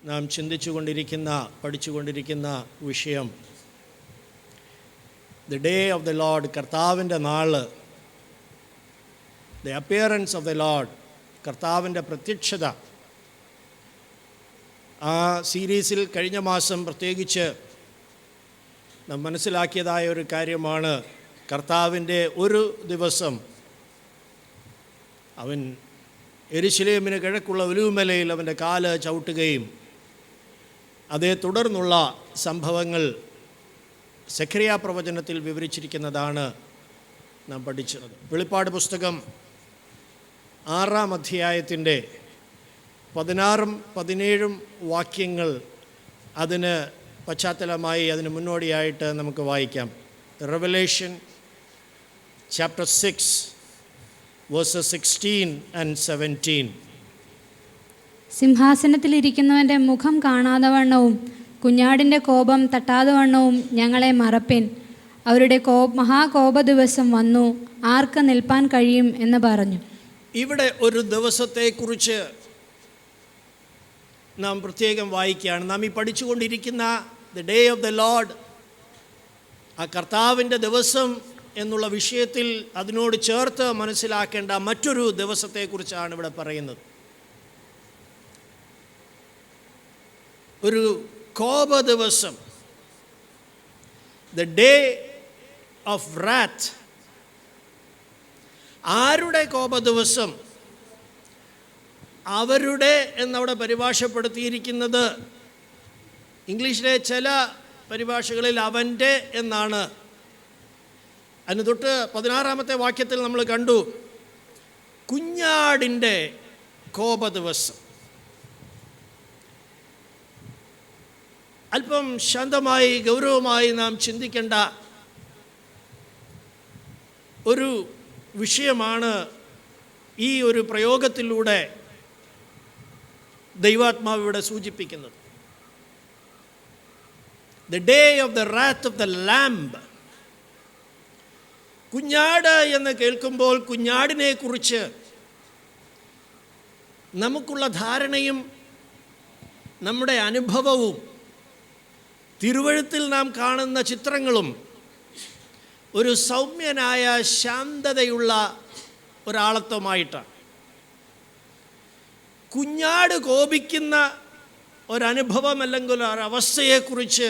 നാം പഠിച്ചുകൊണ്ടിരിക്കുന്ന വിഷയം the day of the Lord, കർത്താവിൻ്റെ നാള്, the appearance of the Lord, കർത്താവിൻ്റെ പ്രത്യക്ഷത. ആ സീരീസിൽ കഴിഞ്ഞ മാസം പ്രത്യേകിച്ച് നാം മനസ്സിലാക്കിയതായ ഒരു കാര്യമാണ്, കർത്താവിൻ്റെ ഒരു ദിവസം അവൻ യെരുശലേമിന് കിഴക്കുള്ള ഒലിവുമലയിൽ അവൻ്റെ കാല് ചവിട്ടുകയും അതേ തുടർന്നുള്ള സംഭവങ്ങൾ സെഖരിയ പ്രവചനത്തിൽ വിവരിച്ചിരിക്കുന്നതാണ് നാം പഠിച്ചത്. വെളിപ്പാട് പുസ്തകം 6-ാം അധ്യായത്തിൻ്റെ 16-ഉം 17-ഉം വാക്യങ്ങൾ അതിന് പശ്ചാത്തലമായി, അതിന് മുന്നോടിയായിട്ട് നമുക്ക് വായിക്കാം. Revelation chapter 6 verses 16 and 17. സിംഹാസനത്തിലിരിക്കുന്നവൻ്റെ മുഖം കാണാതെ വണ്ണവും കുഞ്ഞാടിൻ്റെ കോപം തട്ടാതെ വണ്ണവും ഞങ്ങളെ മറപ്പിൻ. അവരുടെ മഹാകോപ ദിവസം വന്നു, ആർക്ക് നിൽപ്പാൻ കഴിയും എന്ന് പറഞ്ഞു. ഇവിടെ ഒരു ദിവസത്തെക്കുറിച്ച് നാം പ്രത്യേകം വായിക്കുകയാണ്. നാം ഈ പഠിച്ചുകൊണ്ടിരിക്കുന്ന the day of the Lord, ആ കർത്താവിൻ്റെ ദിവസം എന്നുള്ള വിഷയത്തിൽ അതിനോട് ചേർത്ത് മനസ്സിലാക്കേണ്ട മറ്റൊരു ദിവസത്തെക്കുറിച്ചാണ് ഇവിടെ പറയുന്നത്. ഒരു കോപ ദിവസം, ദ ഡേ ഓഫ് റാത്ത്. ആരുടെ കോപ ദിവസം? അവരുടെ എന്നവിടെ പരിഭാഷപ്പെടുത്തിയിരിക്കുന്നത്, ഇംഗ്ലീഷിലെ ചില പരിഭാഷകളിൽ അവൻ്റെ എന്നാണ്. അതിന് തൊട്ട് 16-ാമത്തെ വാക്യത്തിൽ നമ്മൾ കണ്ടു കുഞ്ഞാടിൻ്റെ കോപ ദിവസം. അല്പം ശാന്തമായി ഗൗരവമായി നാം ചിന്തിക്കേണ്ട ഒരു വിഷയമാണ് ഈ ഒരു പ്രയോഗത്തിലൂടെ ദൈവാത്മാവ് ഇവിടെ സൂചിപ്പിക്കുന്നത്. The day of the wrath of the lamb. കുഞ്ഞാട് എന്ന് കേൾക്കുമ്പോൾ കുഞ്ഞാടിനെ കുറിച്ച് നമുക്കുള്ള ധാരണയും നമ്മുടെ അനുഭവവും തിരുവഴുത്തിൽ നാം കാണുന്ന ചിത്രങ്ങളും ഒരു സൗമ്യനായ ശാന്തതയുള്ള ഒരാളത്വമായിട്ടാണ്. കുഞ്ഞാട് കോപിക്കുന്ന ഒരനുഭവം അല്ലെങ്കിൽ ഒരവസ്ഥയെക്കുറിച്ച്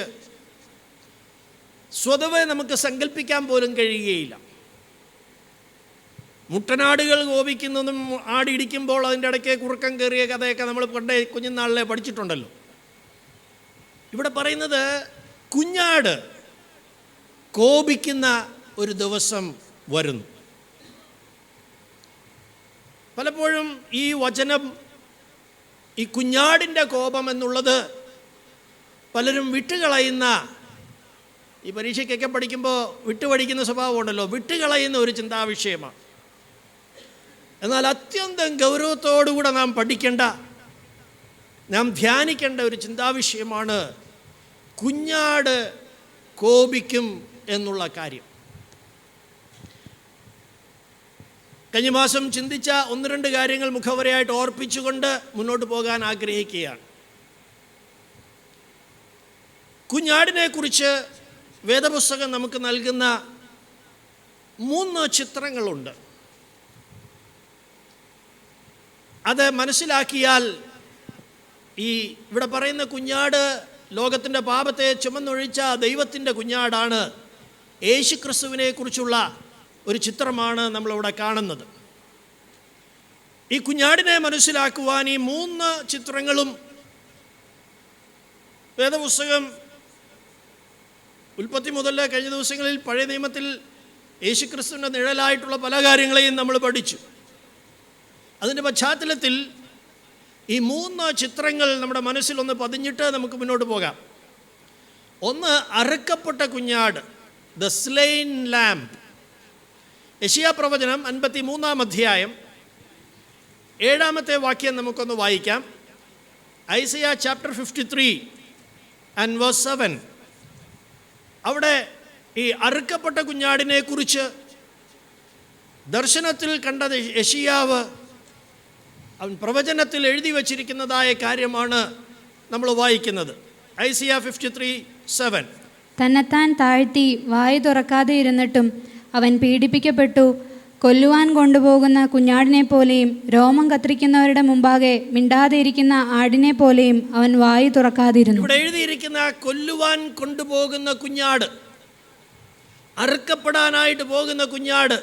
സ്വതവേ നമുക്ക് സങ്കല്പിക്കാൻ പോലും കഴിയുകയില്ല. മുട്ടനാടുകൾ കോപിക്കുന്നതും ആടിയിടിക്കുമ്പോൾ അതിൻ്റെ ഇടയ്ക്ക് കുറുക്കം കയറിയ കഥയൊക്കെ നമ്മൾ പണ്ടേ കുഞ്ഞുനാളിലെ പഠിച്ചിട്ടുണ്ടല്ലോ. ഇവിടെ പറയുന്നത് കുഞ്ഞാട് കോപിക്കുന്ന ഒരു ദിവസം വരുന്നു. പലപ്പോഴും ഈ വചനം, ഈ കുഞ്ഞാടിൻ്റെ കോപം എന്നുള്ളത് പലരും വിട്ടുകളയുന്ന, ഈ പരീക്ഷയ്ക്കൊക്കെ പഠിക്കുമ്പോൾ വിട്ടുപഠിക്കുന്ന സ്വഭാവം ഉണ്ടല്ലോ, വിട്ടുകളയുന്ന ഒരു ചിന്താവിഷയമാണ്. എന്നാൽ അത്യന്തം ഗൗരവത്തോടുകൂടെ നാം പഠിക്കേണ്ട, നാം ധ്യാനിക്കേണ്ട ഒരു ചിന്താവിഷയമാണ് കുഞ്ഞാട് കോപിക്കും എന്നുള്ള കാര്യം. കഴിഞ്ഞ മാസം ചിന്തിച്ച 1-2 കാര്യങ്ങൾ മുഖവരയായിട്ട് ഓർപ്പിച്ചുകൊണ്ട് മുന്നോട്ട് പോകാൻ ആഗ്രഹിക്കുകയാണ്. കുഞ്ഞാടിനെ കുറിച്ച് വേദപുസ്തകം നമുക്ക് നൽകുന്ന 3 ചിത്രങ്ങളുണ്ട്. അത് മനസ്സിലാക്കിയാൽ ഈ ഇവിടെ പറയുന്ന കുഞ്ഞാട് ലോകത്തിൻ്റെ പാപത്തെ ചുമന്നൊഴിച്ച ദൈവത്തിൻ്റെ കുഞ്ഞാടാണ്. യേശുക്രിസ്തുവിനെ കുറിച്ചുള്ള ഒരു ചിത്രമാണ് നമ്മളിവിടെ കാണുന്നത്. ഈ കുഞ്ഞാടിനെ മനസ്സിലാക്കുവാൻ ഈ 3 ചിത്രങ്ങളും വേദപുസ്തകം ഉൽപ്പത്തി മുതൽ കഴിഞ്ഞ ദിവസങ്ങളിൽ പഴയ നിയമത്തിൽ യേശുക്രിസ്തുവിൻ്റെ നിഴലായിട്ടുള്ള പല കാര്യങ്ങളെയും നമ്മൾ പഠിച്ചു. അതിൻ്റെ പശ്ചാത്തലത്തിൽ ഈ 3 ചിത്രങ്ങൾ നമ്മുടെ മനസ്സിലൊന്ന് പതിഞ്ഞിട്ട് നമുക്ക് മുന്നോട്ട് പോകാം. ഒന്ന്, അറുക്കപ്പെട്ട കുഞ്ഞാട്, ദ സ്ലെയിൻ ലാംബ്. യെശയ്യാ പ്രവചനം 53-ാം അധ്യായം 7-ാമത്തെ വാക്യം നമുക്കൊന്ന് വായിക്കാം. ഐസയ്യ ചാപ്റ്റർ 53 ആൻഡ് വേഴ്സ് 7. അവിടെ ഈ അറുക്കപ്പെട്ട കുഞ്ഞാടിനെ കുറിച്ച് ദർശനത്തിൽ കണ്ട യെശയ്യാവ് അവൻ പ്രവചനത്തിൽ എഴുതി വച്ചിരിക്കുന്നതായ കാര്യമാണ് നമ്മൾ വായിക്കുന്നത്. ഐസിയ 53:7. തന്നെത്താൻ താഴ്ത്തി വായു തുറക്കാതെ ഇരുന്നിട്ടും അവൻ പീഡിപ്പിക്കപ്പെട്ടു. കൊല്ലുവാൻ കൊണ്ടുപോകുന്ന കുഞ്ഞാടിനെ പോലെയും രോമം കത്തിരിക്കുന്നവരുടെ മുമ്പാകെ മിണ്ടാതെ ഇരിക്കുന്ന ആടിനെ പോലെയും അവൻ വായു തുറക്കാതിരുന്നു. ഇവിടെ എഴുതിയിരിക്കുന്ന കൊല്ലുവാൻ കൊണ്ടുപോകുന്ന കുഞ്ഞാട്, അറുക്കപ്പെടാനായിട്ട് പോകുന്ന കുഞ്ഞാട്.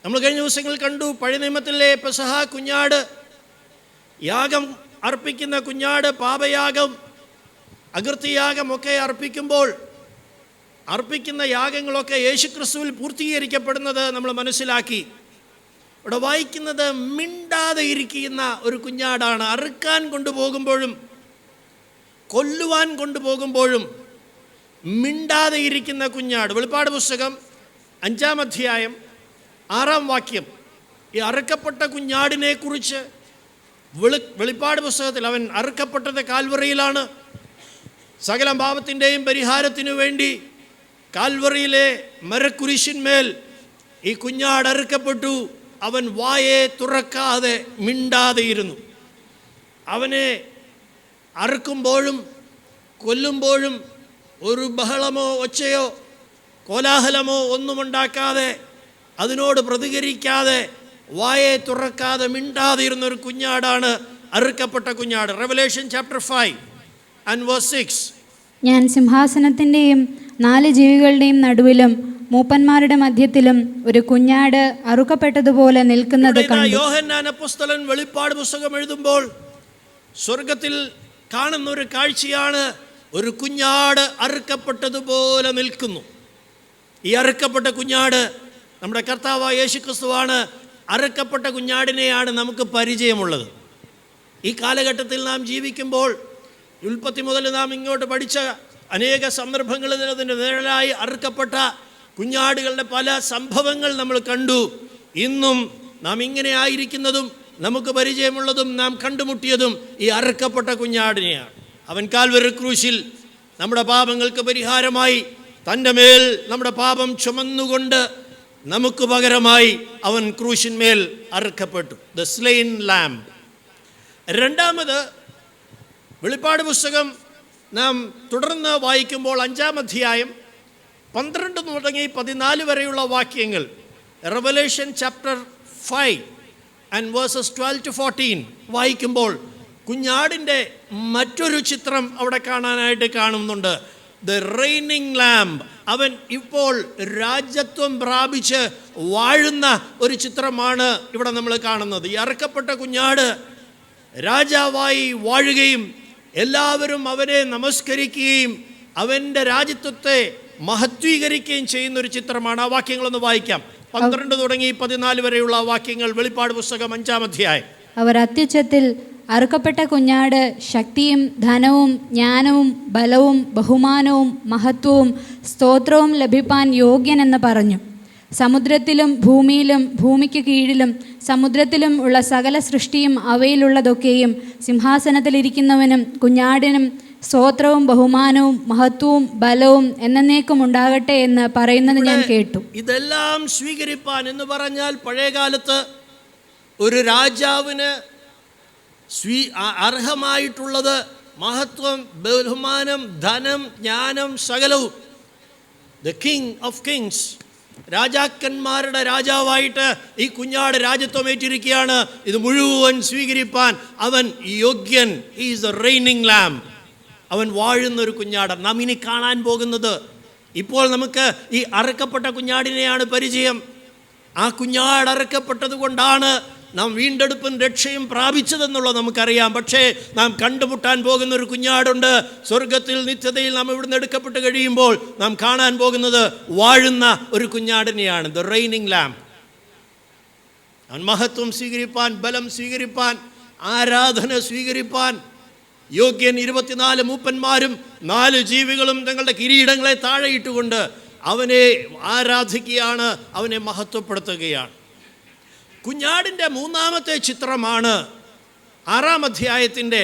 നമ്മൾ കഴിഞ്ഞ ദിവസങ്ങളിൽ കണ്ടു, പഴയ നിയമത്തിലെ പെസഹ കുഞ്ഞാട്, യാഗം അർപ്പിക്കുന്ന കുഞ്ഞാട്, പാപയാഗം, അകൃത്യയാഗം ഒക്കെ അർപ്പിക്കുമ്പോൾ അർപ്പിക്കുന്ന യാഗങ്ങളൊക്കെ യേശുക്രിസ്തുവിൽ പൂർത്തീകരിക്കപ്പെടുന്നത് നമ്മൾ മനസ്സിലാക്കി. ഇവിടെ വായിക്കുന്നത് മിണ്ടാതെ ഇരിക്കുന്ന ഒരു കുഞ്ഞാടാണ്. അറുക്കാൻ കൊണ്ടുപോകുമ്പോഴും കൊല്ലുവാൻ കൊണ്ടുപോകുമ്പോഴും മിണ്ടാതെ ഇരിക്കുന്ന കുഞ്ഞാട്. വെളിപ്പാട് പുസ്തകം 5-ാം അധ്യായം 6-ാം വാക്യം ഈ അറുക്കപ്പെട്ട കുഞ്ഞാടിനെ കുറിച്ച് വെളിപ്പാട് പുസ്തകത്തിൽ, അവൻ അറുക്കപ്പെട്ടത് കാൽവറിയിലാണ്. സകല പാപത്തിൻ്റെയും പരിഹാരത്തിനു വേണ്ടി കാൽവറിയിലെ മരക്കുരിശിന്മേൽ ഈ കുഞ്ഞാട് അറുക്കപ്പെട്ടു. അവൻ വായെ തുറക്കാതെ മിണ്ടാതെയിരുന്നു. അവനെ അറുക്കുമ്പോഴും കൊല്ലുമ്പോഴും ഒരു ബഹളമോ ഒച്ചയോ കോലാഹലമോ ഒന്നുമുണ്ടാക്കാതെ, അതിനോട് പ്രതികരിക്കാതെ, വായെ തുറക്കാതെ മിണ്ടാതെ ഇരുന്നൊരു കുഞ്ഞാടാണ് അറുക്കപ്പെട്ട കുഞ്ഞാട്. Revelation chapter 5:6. ഞാൻ സിംഹാസനത്തിൻ്റെയും 4 ജീവികളുടെയും നടുവിലും മൂപ്പന്മാരുടെ മധ്യത്തിലും ഒരു കുഞ്ഞാട് അറുക്കപ്പെട്ടതുപോലെ നിൽക്കുന്നത് കണ്ടു. യോഹന്നാൻ അപ്പോസ്തലൻ വെളിപ്പാട് പുസ്തകം എഴുതുമ്പോൾ സ്വർഗത്തിൽ കാണുന്ന ഒരു കാഴ്ചയാണ്, ഒരു കുഞ്ഞാട് അറുക്കപ്പെട്ടതുപോലെ നിൽക്കുന്നു. ഈ അറുക്കപ്പെട്ട കുഞ്ഞാട് നമ്മുടെ കർത്താവായ യേശുക്രിസ്തുവാണ്. അറുക്കപ്പെട്ട കുഞ്ഞാടിനെയാണ് നമുക്ക് പരിചയമുള്ളത്. ഈ കാലഘട്ടത്തിൽ നാം ജീവിക്കുമ്പോൾ, ഉൽപ്പത്തി മുതൽ നാം ഇങ്ങോട്ട് പഠിച്ച അനേക സന്ദർഭങ്ങളിൽ അതിൻ്റെ നിഴലായി അറുക്കപ്പെട്ട കുഞ്ഞാടുകളുടെ പല സംഭവങ്ങൾ നമ്മൾ കണ്ടു. ഇന്നും നാം ഇങ്ങനെ ആയിരിക്കുന്നതും നമുക്ക് പരിചയമുള്ളതും നാം കണ്ടുമുട്ടിയതും ഈ അറുക്കപ്പെട്ട കുഞ്ഞാടിനെയാണ്. അവൻ കാൽവരി ക്രൂശിൽ നമ്മുടെ പാപങ്ങൾക്ക് പരിഹാരമായി തൻ്റെ മേൽ നമ്മുടെ പാപം ചുമന്നുകൊണ്ട് നമുക്ക് പകരമായി അവൻ ക്രൂശിന്മേൽ അറുക്കപ്പെട്ടു. The slain lamb. രണ്ടാമത്, വെളിപ്പാട് പുസ്തകം നാം തുടർന്ന് വായിക്കുമ്പോൾ 5-ാം അധ്യായം 12 തുടങ്ങി 14 വരെയുള്ള വാക്യങ്ങൾ, റെവലേഷൻ ചാപ്റ്റർ 5:12-14 വായിക്കുമ്പോൾ കുഞ്ഞാടിൻ്റെ മറ്റൊരു ചിത്രം അവിടെ കാണാനായിട്ട് കാണുന്നുണ്ട്. The reigning lamb. അവൻ ഇപ്പോൾ രാജ്യത്വം പ്രാപിച്ച് വാഴുന്ന ഒരു ചിത്രമാണ് ഇവിടെ നമ്മൾ കാണുന്നത്. ഈ അറുക്കപ്പെട്ട കുഞ്ഞാട് രാജാവായി വാഴുകയും എല്ലാവരും അവനെ നമസ്കരിക്കുകയും അവൻ്റെ രാജ്യത്വത്തെ മഹത്വീകരിക്കുകയും ചെയ്യുന്നൊരു ചിത്രമാണ്. ആ വാക്യങ്ങളൊന്ന് വായിക്കാം. 12 തുടങ്ങി 14 വരെയുള്ള വാക്യങ്ങൾ, വെളിപ്പാട് പുസ്തകം 5-ാം അധ്യായം. അവർ അത്യുച്ചത്തിൽ അറുക്കപ്പെട്ട കുഞ്ഞാട് ശക്തിയും ധനവും ജ്ഞാനവും ബലവും ബഹുമാനവും മഹത്വവും സ്തോത്രവും ലഭിപ്പാൻ യോഗ്യനെന്ന് പറഞ്ഞു. സമുദ്രത്തിലും ഭൂമിയിലും ഭൂമിക്ക് കീഴിലും സമുദ്രത്തിലും ഉള്ള സകല സൃഷ്ടിയും അവയിലുള്ളതൊക്കെയും സിംഹാസനത്തിലിരിക്കുന്നവനും കുഞ്ഞാടിനും സ്തോത്രവും ബഹുമാനവും മഹത്വവും ബലവും എന്നേക്കും ഉണ്ടാകട്ടെ എന്ന് പറയുന്നത് ഞാൻ കേട്ടു. ഇതെല്ലാം സ്വീകരിപ്പാൻ എന്ന് പറഞ്ഞാൽ, പഴയകാലത്ത് ഒരു രാജാവിന് അർഹമായിട്ടുള്ളത് മഹത്വം, ബഹുമാനം, ധനം, ജ്ഞാനം, സകലവും. ദ കിങ് ഓഫ് കിങ്സ്, രാജാക്കന്മാരുടെ രാജാവായിട്ട് ഈ കുഞ്ഞാട് രാജ്യത്വം ഏറ്റിരിക്കുകയാണ്. ഇത് മുഴുവൻ സ്വീകരിപ്പാൻ അവൻ യോഗ്യൻ. Is the reigning lamb. അവൻ വാഴുന്നൊരു കുഞ്ഞാടൻ. നാം ഇനി കാണാൻ പോകുന്നത്, ഇപ്പോൾ നമുക്ക് ഈ അറുക്കപ്പെട്ട കുഞ്ഞാടിനെയാണ് പരിചയം. ആ കുഞ്ഞാട് അറുക്കപ്പെട്ടത് കൊണ്ടാണ് നാം വീണ്ടെടുപ്പും രക്ഷയും പ്രാപിച്ചതെന്നുള്ളത് നമുക്കറിയാം. പക്ഷേ നാം കണ്ടുമുട്ടാൻ പോകുന്ന ഒരു കുഞ്ഞാടുണ്ട്. സ്വർഗത്തിൽ നിത്യതയിൽ നാം ഇവിടുന്ന് എടുക്കപ്പെട്ട് കഴിയുമ്പോൾ നാം കാണാൻ പോകുന്നത് വാഴുന്ന ഒരു കുഞ്ഞാടിനെയാണ്, ദ റെയിനിങ് ലാംബ്. അവൻ മഹത്വം സ്വീകരിപ്പാൻ, ബലം സ്വീകരിപ്പാൻ, ആരാധന സ്വീകരിപ്പാൻ യോഗ്യൻ. 24 മൂപ്പന്മാരും 4 ജീവികളും തങ്ങളുടെ കിരീടങ്ങളെ താഴെയിട്ടുകൊണ്ട് അവനെ ആരാധിക്കുകയാണ്, അവനെ മഹത്വപ്പെടുത്തുകയാണ്. കുഞ്ഞാടിൻ്റെ 3-ാമത്തെ ചിത്രമാണ് 6-ാം അധ്യായത്തിൻ്റെ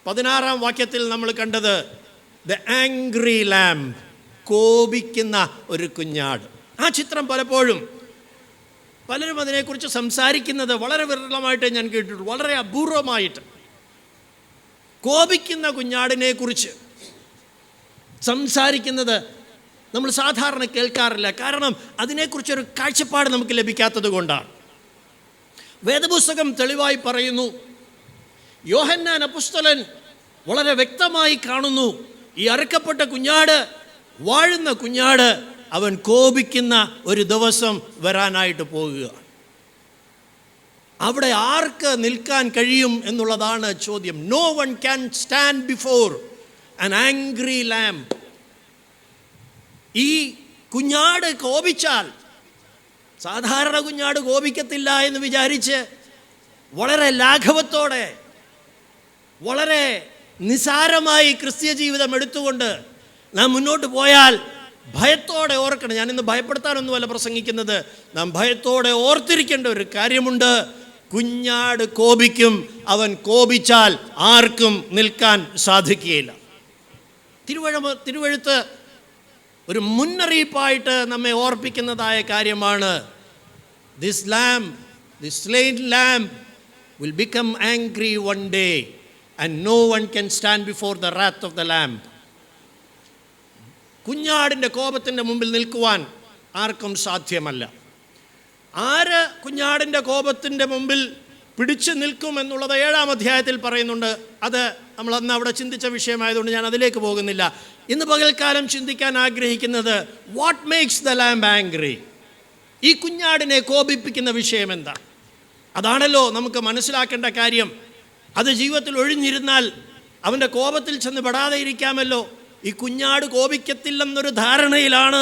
16-ാം വാക്യത്തിൽ നമ്മൾ കണ്ടത്. ദ ആംഗ്രി ലാംബ്, കോപിക്കുന്ന ഒരു കുഞ്ഞാട്. ആ ചിത്രം പലപ്പോഴും പലരും അതിനെക്കുറിച്ച് സംസാരിക്കുന്നത് വളരെ വിരളമായിട്ട് ഞാൻ കേട്ടിട്ടുള്ളൂ, വളരെ അപൂർവമായിട്ട്. കോപിക്കുന്ന കുഞ്ഞാടിനെ കുറിച്ച് സംസാരിക്കുന്നത് നമ്മൾ സാധാരണ കേൾക്കാറില്ല. കാരണം അതിനെക്കുറിച്ചൊരു കാഴ്ചപ്പാട് നമുക്ക് ലഭിക്കാത്തത് കൊണ്ടാണ്. വേദപുസ്തകം തെളിവായി പറയുന്നു, യോഹന്നാൻ അപ്പോസ്തലൻ വളരെ വ്യക്തമായി കാണുന്നു, ഈ അറുക്കപ്പെട്ട കുഞ്ഞാട്, വാഴുന്ന കുഞ്ഞാട്, അവൻ കോപിക്കുന്ന ഒരു ദിവസം വരാനായിട്ട് പോകുക. അവിടെ ആർക്ക് നിൽക്കാൻ കഴിയും എന്നുള്ളതാണ് ചോദ്യം. No one can stand before an angry lamb. ഈ കുഞ്ഞാട് കോപിച്ചാൽ, സാധാരണ കുഞ്ഞാട് കോപിക്കത്തില്ല എന്ന് വിചാരിച്ച് വളരെ ലാഘവത്തോടെ, വളരെ നിസാരമായി ക്രിസ്തീയ ജീവിതം എടുത്തുകൊണ്ട് നാം മുന്നോട്ട് പോയാൽ ഭയത്തോടെ ഓർക്കണം. ഞാനിന്ന് ഭയപ്പെടുത്താനൊന്നുമല്ല പ്രസംഗിക്കുന്നത്. നാം ഭയത്തോടെ ഓർത്തിരിക്കേണ്ട ഒരു കാര്യമുണ്ട്. കുഞ്ഞാട് കോപിക്കും. അവൻ കോപിച്ചാൽ ആർക്കും നിൽക്കാൻ സാധിക്കുകയില്ല. തിരുവെഴുത്ത് ഒരു മുന്നറിയിപ്പായിട്ട് നമ്മെ ഓർപ്പിക്കുന്നതായ കാര്യമാണ്. This lamb, this slain lamb will become angry one day and no one can stand before the wrath of the lamb. കുഞ്ഞാടിൻ്റെ കോപത്തിൻ്റെ മുമ്പിൽ നിൽക്കുവാൻ ആർക്കും സാധ്യമല്ല. ആര് കുഞ്ഞാടിൻ്റെ കോപത്തിൻ്റെ മുമ്പിൽ പിടിച്ചു നിൽക്കും എന്നുള്ളത് 7-ാം അധ്യായത്തിൽ പറയുന്നുണ്ട്. അത് നമ്മൾ അന്ന് അവിടെ ചിന്തിച്ച വിഷയമായതുകൊണ്ട് ഞാൻ അതിലേക്ക് പോകുന്നില്ല. ഇന്ന് പകൽക്കാലം ചിന്തിക്കാൻ ആഗ്രഹിക്കുന്നത്, what makes the lamb angry? ഈ കുഞ്ഞാടിനെ കോപിപ്പിക്കുന്ന വിഷയം എന്താ? അതാണല്ലോ നമുക്ക് മനസ്സിലാക്കേണ്ട കാര്യം. അത് ജീവിതത്തിൽ ഒഴിഞ്ഞിരുന്നാൽ അവൻ്റെ കോപത്തിൽ ചെന്ന് പെടാതെ ഇരിക്കാമല്ലോ. ഈ കുഞ്ഞാട് കോപിക്കത്തില്ലെന്നൊരു ധാരണയിലാണ്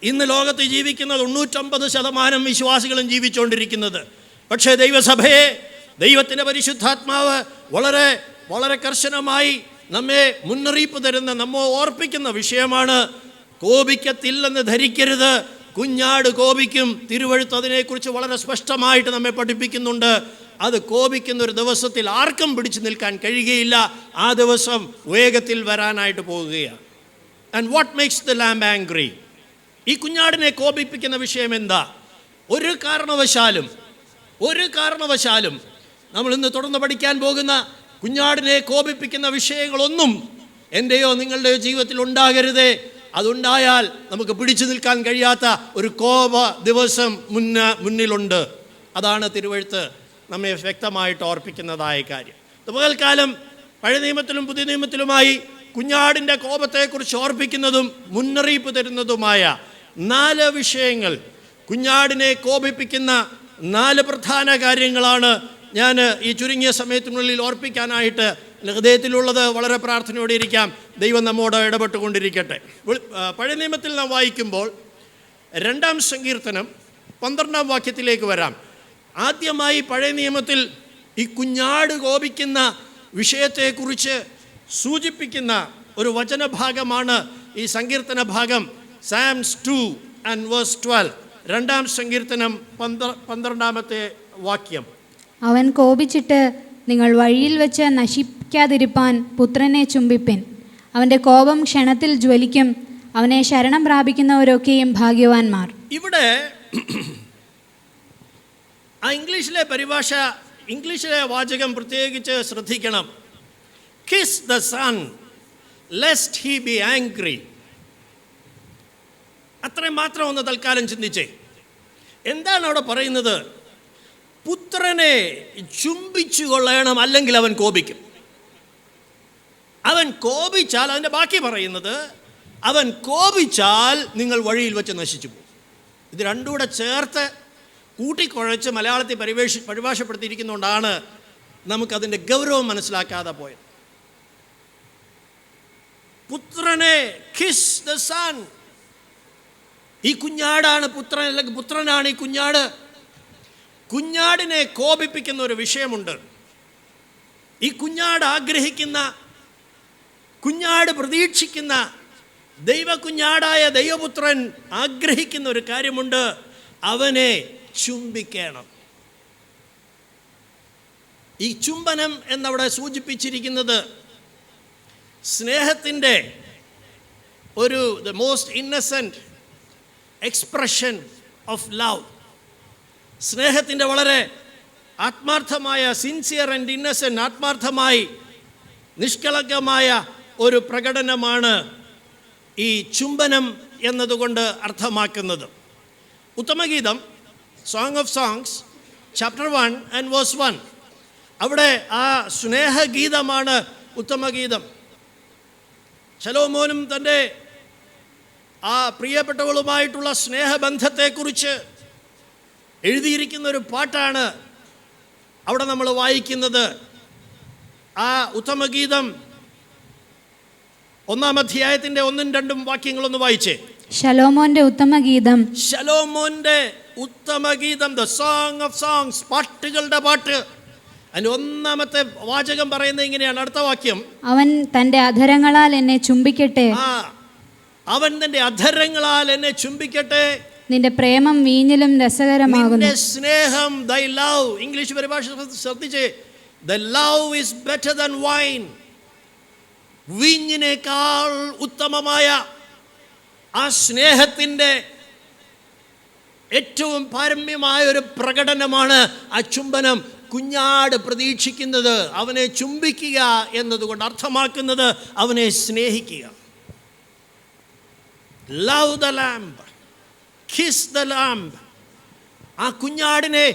ഇന്ന് ലോകത്ത് ജീവിക്കുന്ന 99% വിശ്വാസികളും ജീവിച്ചുകൊണ്ടിരിക്കുന്നത്. പക്ഷേ ദൈവസഭയെ, ദൈവത്തിൻ്റെ പരിശുദ്ധാത്മാവ് വളരെ വളരെ കർശനമായി നമ്മെ മുന്നറിയിപ്പ് തരുന്ന, നമ്മെ ഓർപ്പിക്കുന്ന വിഷയമാണ്. കോപിക്കത്തില്ലെന്ന് ധരിക്കരുത്, കുഞ്ഞാട് കോപിക്കും. തിരുവെഴുത്ത് അതിനെക്കുറിച്ച് വളരെ സ്പഷ്ടമായിട്ട് നമ്മെ പഠിപ്പിക്കുന്നുണ്ട്. അത് കോപിക്കുന്ന ഒരു ദിവസത്തിൽ ആർക്കും പിടിച്ചു നിൽക്കാൻ കഴിയുകയില്ല. ആ ദിവസം വേഗത്തിൽ വരാനായിട്ട് പോവുകയാണ്. And what makes the lamb angry? ഈ കുഞ്ഞാടിനെ കോപിപ്പിക്കുന്ന വിഷയം എന്താ? ഒരു കാരണവശാലും നമ്മൾ ഇന്ന് തുടർന്ന് പഠിക്കാൻ പോകുന്ന കുഞ്ഞാടിനെ കോപിപ്പിക്കുന്ന വിഷയങ്ങളൊന്നും എൻ്റെയോ നിങ്ങളുടെയോ ജീവിതത്തിൽ ഉണ്ടാകരുതേ. അതുണ്ടായാൽ നമുക്ക് പിടിച്ചു നിൽക്കാൻ കഴിയാത്ത ഒരു കോപ ദിവസം മുന്നിലുണ്ട്. അതാണ് തിരുവെഴുത്ത് നമ്മെ വ്യക്തമായിട്ട് ഓർപ്പിക്കുന്നതായ കാര്യം. പകൽക്കാലം പഴയ നിയമത്തിലും പുതിയ നിയമത്തിലുമായി കുഞ്ഞാടിൻ്റെ കോപത്തെക്കുറിച്ച് ഓർപ്പിക്കുന്നതും മുന്നറിയിപ്പ് തരുന്നതുമായ 4 വിഷയങ്ങൾ, കുഞ്ഞാടിനെ കോപിപ്പിക്കുന്ന 4 പ്രധാന കാര്യങ്ങളാണ് ഞാൻ ഈ ചുരുങ്ങിയ സമയത്തിനുള്ളിൽ ഓർപ്പിക്കാനായിട്ട് ഹൃദയത്തിലുള്ളത്. വളരെ പ്രാർത്ഥനയോടെ ഇരിക്കാം. ദൈവം നമ്മോട് ഇടപെട്ടുകൊണ്ടിരിക്കട്ടെ. പഴയ നിയമത്തിൽ നാം വായിക്കുമ്പോൾ 2-ാം സങ്കീർത്തനം 12-ാം വാക്യത്തിലേക്ക് വരാം. ആദ്യമായി പഴയ നിയമത്തിൽ ഈ കുഞ്ഞാട് കോപിക്കുന്ന വിഷയത്തെക്കുറിച്ച് സൂചിപ്പിക്കുന്ന ഒരു വചനഭാഗമാണ് ഈ സങ്കീർത്തന ഭാഗം. Psalms 2:12. 2-ാം സങ്കീർത്തനം 12-ാമത്തെ വാക്യം. അവൻ കോപിച്ചിട്ട് നിങ്ങൾ വഴിയിൽ വെച്ച് നശിക്കാതിരിപ്പാൻ പുത്രനെ ചുംബിപ്പിൻ. അവൻ്റെ കോപം ക്ഷണത്തിൽ ജ്വലിക്കും. അവനെ ശരണം പ്രാപിക്കുന്നവരൊക്കെയും ഭാഗ്യവാന്മാർ. ഇവിടെ ആ ഇംഗ്ലീഷിലെ വാചകം പ്രത്യേകിച്ച് ശ്രദ്ധിക്കണം. Kiss the son lest he be angry. അത്രയും മാത്രം ഒന്ന് തൽക്കാലം ചിന്തിച്ചേ. എന്താണ് അവിടെ പറയുന്നത്? പുത്രനെ ചുംബിച്ചു കൊള്ളണം, അല്ലെങ്കിൽ അവൻ കോപിക്കും. അവൻ കോപിച്ചാൽ, അതിൻ്റെ ബാക്കി പറയുന്നത്, അവൻ കോപിച്ചാൽ നിങ്ങൾ വഴിയിൽ വെച്ച് നശിച്ചു പോകും. ഇത് രണ്ടും കൂടെ ചേർത്ത് കൂട്ടിക്കുഴച്ച് മലയാളത്തിൽ പരിഭാഷപ്പെടുത്തിയിരിക്കുന്നതുകൊണ്ടാണ് നമുക്കതിൻ്റെ ഗൗരവം മനസ്സിലാക്കാതെ പോയത്. പുത്രനെ കിസ് ദ സൺ. ഈ കുഞ്ഞാടാണ് പുത്രൻ, അല്ലെങ്കിൽ പുത്രനാണ് ഈ കുഞ്ഞാട്. കുഞ്ഞാടിനെ കോപിപ്പിക്കുന്ന ഒരു വിഷയമുണ്ട്. ഈ കുഞ്ഞാട് ആഗ്രഹിക്കുന്ന, കുഞ്ഞാട് പ്രതീക്ഷിക്കുന്ന, ദൈവകുഞ്ഞാടായ ദൈവപുത്രൻ ആഗ്രഹിക്കുന്ന ഒരു കാര്യമുണ്ട്. അവനെ ചുംബിക്കണം. ഈ ചുംബനം എന്നവിടെ സൂചിപ്പിച്ചിരിക്കുന്നത് സ്നേഹത്തിൻ്റെ ഒരു the most innocent expression of love. സ്നേഹത്തിൻ്റെ വളരെ ആത്മാർത്ഥമായ, സിൻസിയർ ആൻഡ് ഇന്നസെൻറ്റ്, ആത്മാർത്ഥമായി നിഷ്കളങ്കമായ ഒരു പ്രകടനമാണ് ഈ ചുംബനം എന്നതുകൊണ്ട് അർത്ഥമാക്കുന്നത്. ഉത്തമഗീതം, song of songs, chapter 1 and verse 1, അവിടെ ആ സ്നേഹഗീതമാണ് ഉത്തമഗീതം. ശലോമോനും തൻ്റെ ആ പ്രിയപ്പെട്ടവളുമായിട്ടുള്ള സ്നേഹബന്ധത്തെക്കുറിച്ച് എഴുതിയിരിക്കുന്ന ഒരു പാട്ടാണ് അവിടെ നമ്മൾ വായിക്കുന്നത്. ആ ഉത്തമഗീതം 1-ാം അധ്യായത്തിൻ്റെ 1-2 വാക്യങ്ങളൊന്ന് വായിച്ചേ. ശലോമോന്റെ ഉത്തമഗീതം. ശലോമോന്റെ ഉത്തമഗീതം, ദ സോങ് ഓഫ് സോങ്സ്, പാട്ടുകളുടെ പാട്ട്. അതിന് 1-ാമത്തെ വാചകം പറയുന്നത് ഇങ്ങനെയാണ്, അടുത്ത വാക്യം, അവൻ തന്റെ അധരങ്ങളാൽ എന്നെ ചുംബിക്കട്ടെ. അവൻ തന്റെ അധരങ്ങളാൽ എന്നെ ചുംബിക്കട്ടെ. നിന്റെ പ്രേമം വീഞ്ഞിലും രസകരമാകുന്നു. നിന്റെ സ്നേഹം, thy love, ഇംഗ്ലീഷ് പരിഭാഷ ശ്രദ്ധിച്ചേ, the love is better than wine. വീഞ്ഞിനേക്കാൾ ഉത്തമമായ ആ സ്നേഹത്തിൻ്റെ ഏറ്റവും പാരമ്യമായ ഒരു പ്രകടനമാണ് ആ ചുംബനം. കുഞ്ഞാട് പ്രതീക്ഷിക്കുന്നത് അവനെ ചുംബിക്കുക എന്നതുകൊണ്ട് അർത്ഥമാക്കുന്നത് അവനെ സ്നേഹിക്കുക. Love the lamb, kiss the lamb. ആ കുഞ്ഞാടിനെ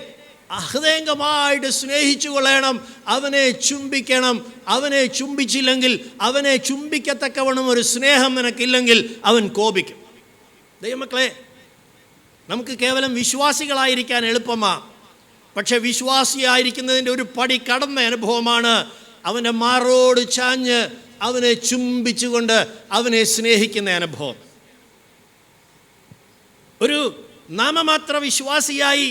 ഹൃദയംഗമായിട്ട് സ്നേഹിച്ചു കൊള്ളണം, അവനെ ചുംബിക്കണം. അവനെ ചുംബിച്ചില്ലെങ്കിൽ, അവനെ ചുംബിക്കത്തക്കവണ്ണം ഒരു സ്നേഹം നിനക്കില്ലെങ്കിൽ അവൻ കോപിക്കും. ദൈവമക്കളെ, നമുക്ക് കേവലം വിശ്വാസികളായിരിക്കാൻ എളുപ്പമാണ്. പക്ഷെ വിശ്വാസിയായിരിക്കുന്നതിൻ്റെ ഒരു പടി കടന്ന അനുഭവമാണ് അവൻ്റെ മാറോട് ചാഞ്ഞ് അവനെ ചുംബിച്ചുകൊണ്ട് അവനെ സ്നേഹിക്കുന്ന അനുഭവം. ഒരു നാമമാത്ര വിശ്വാസിയായി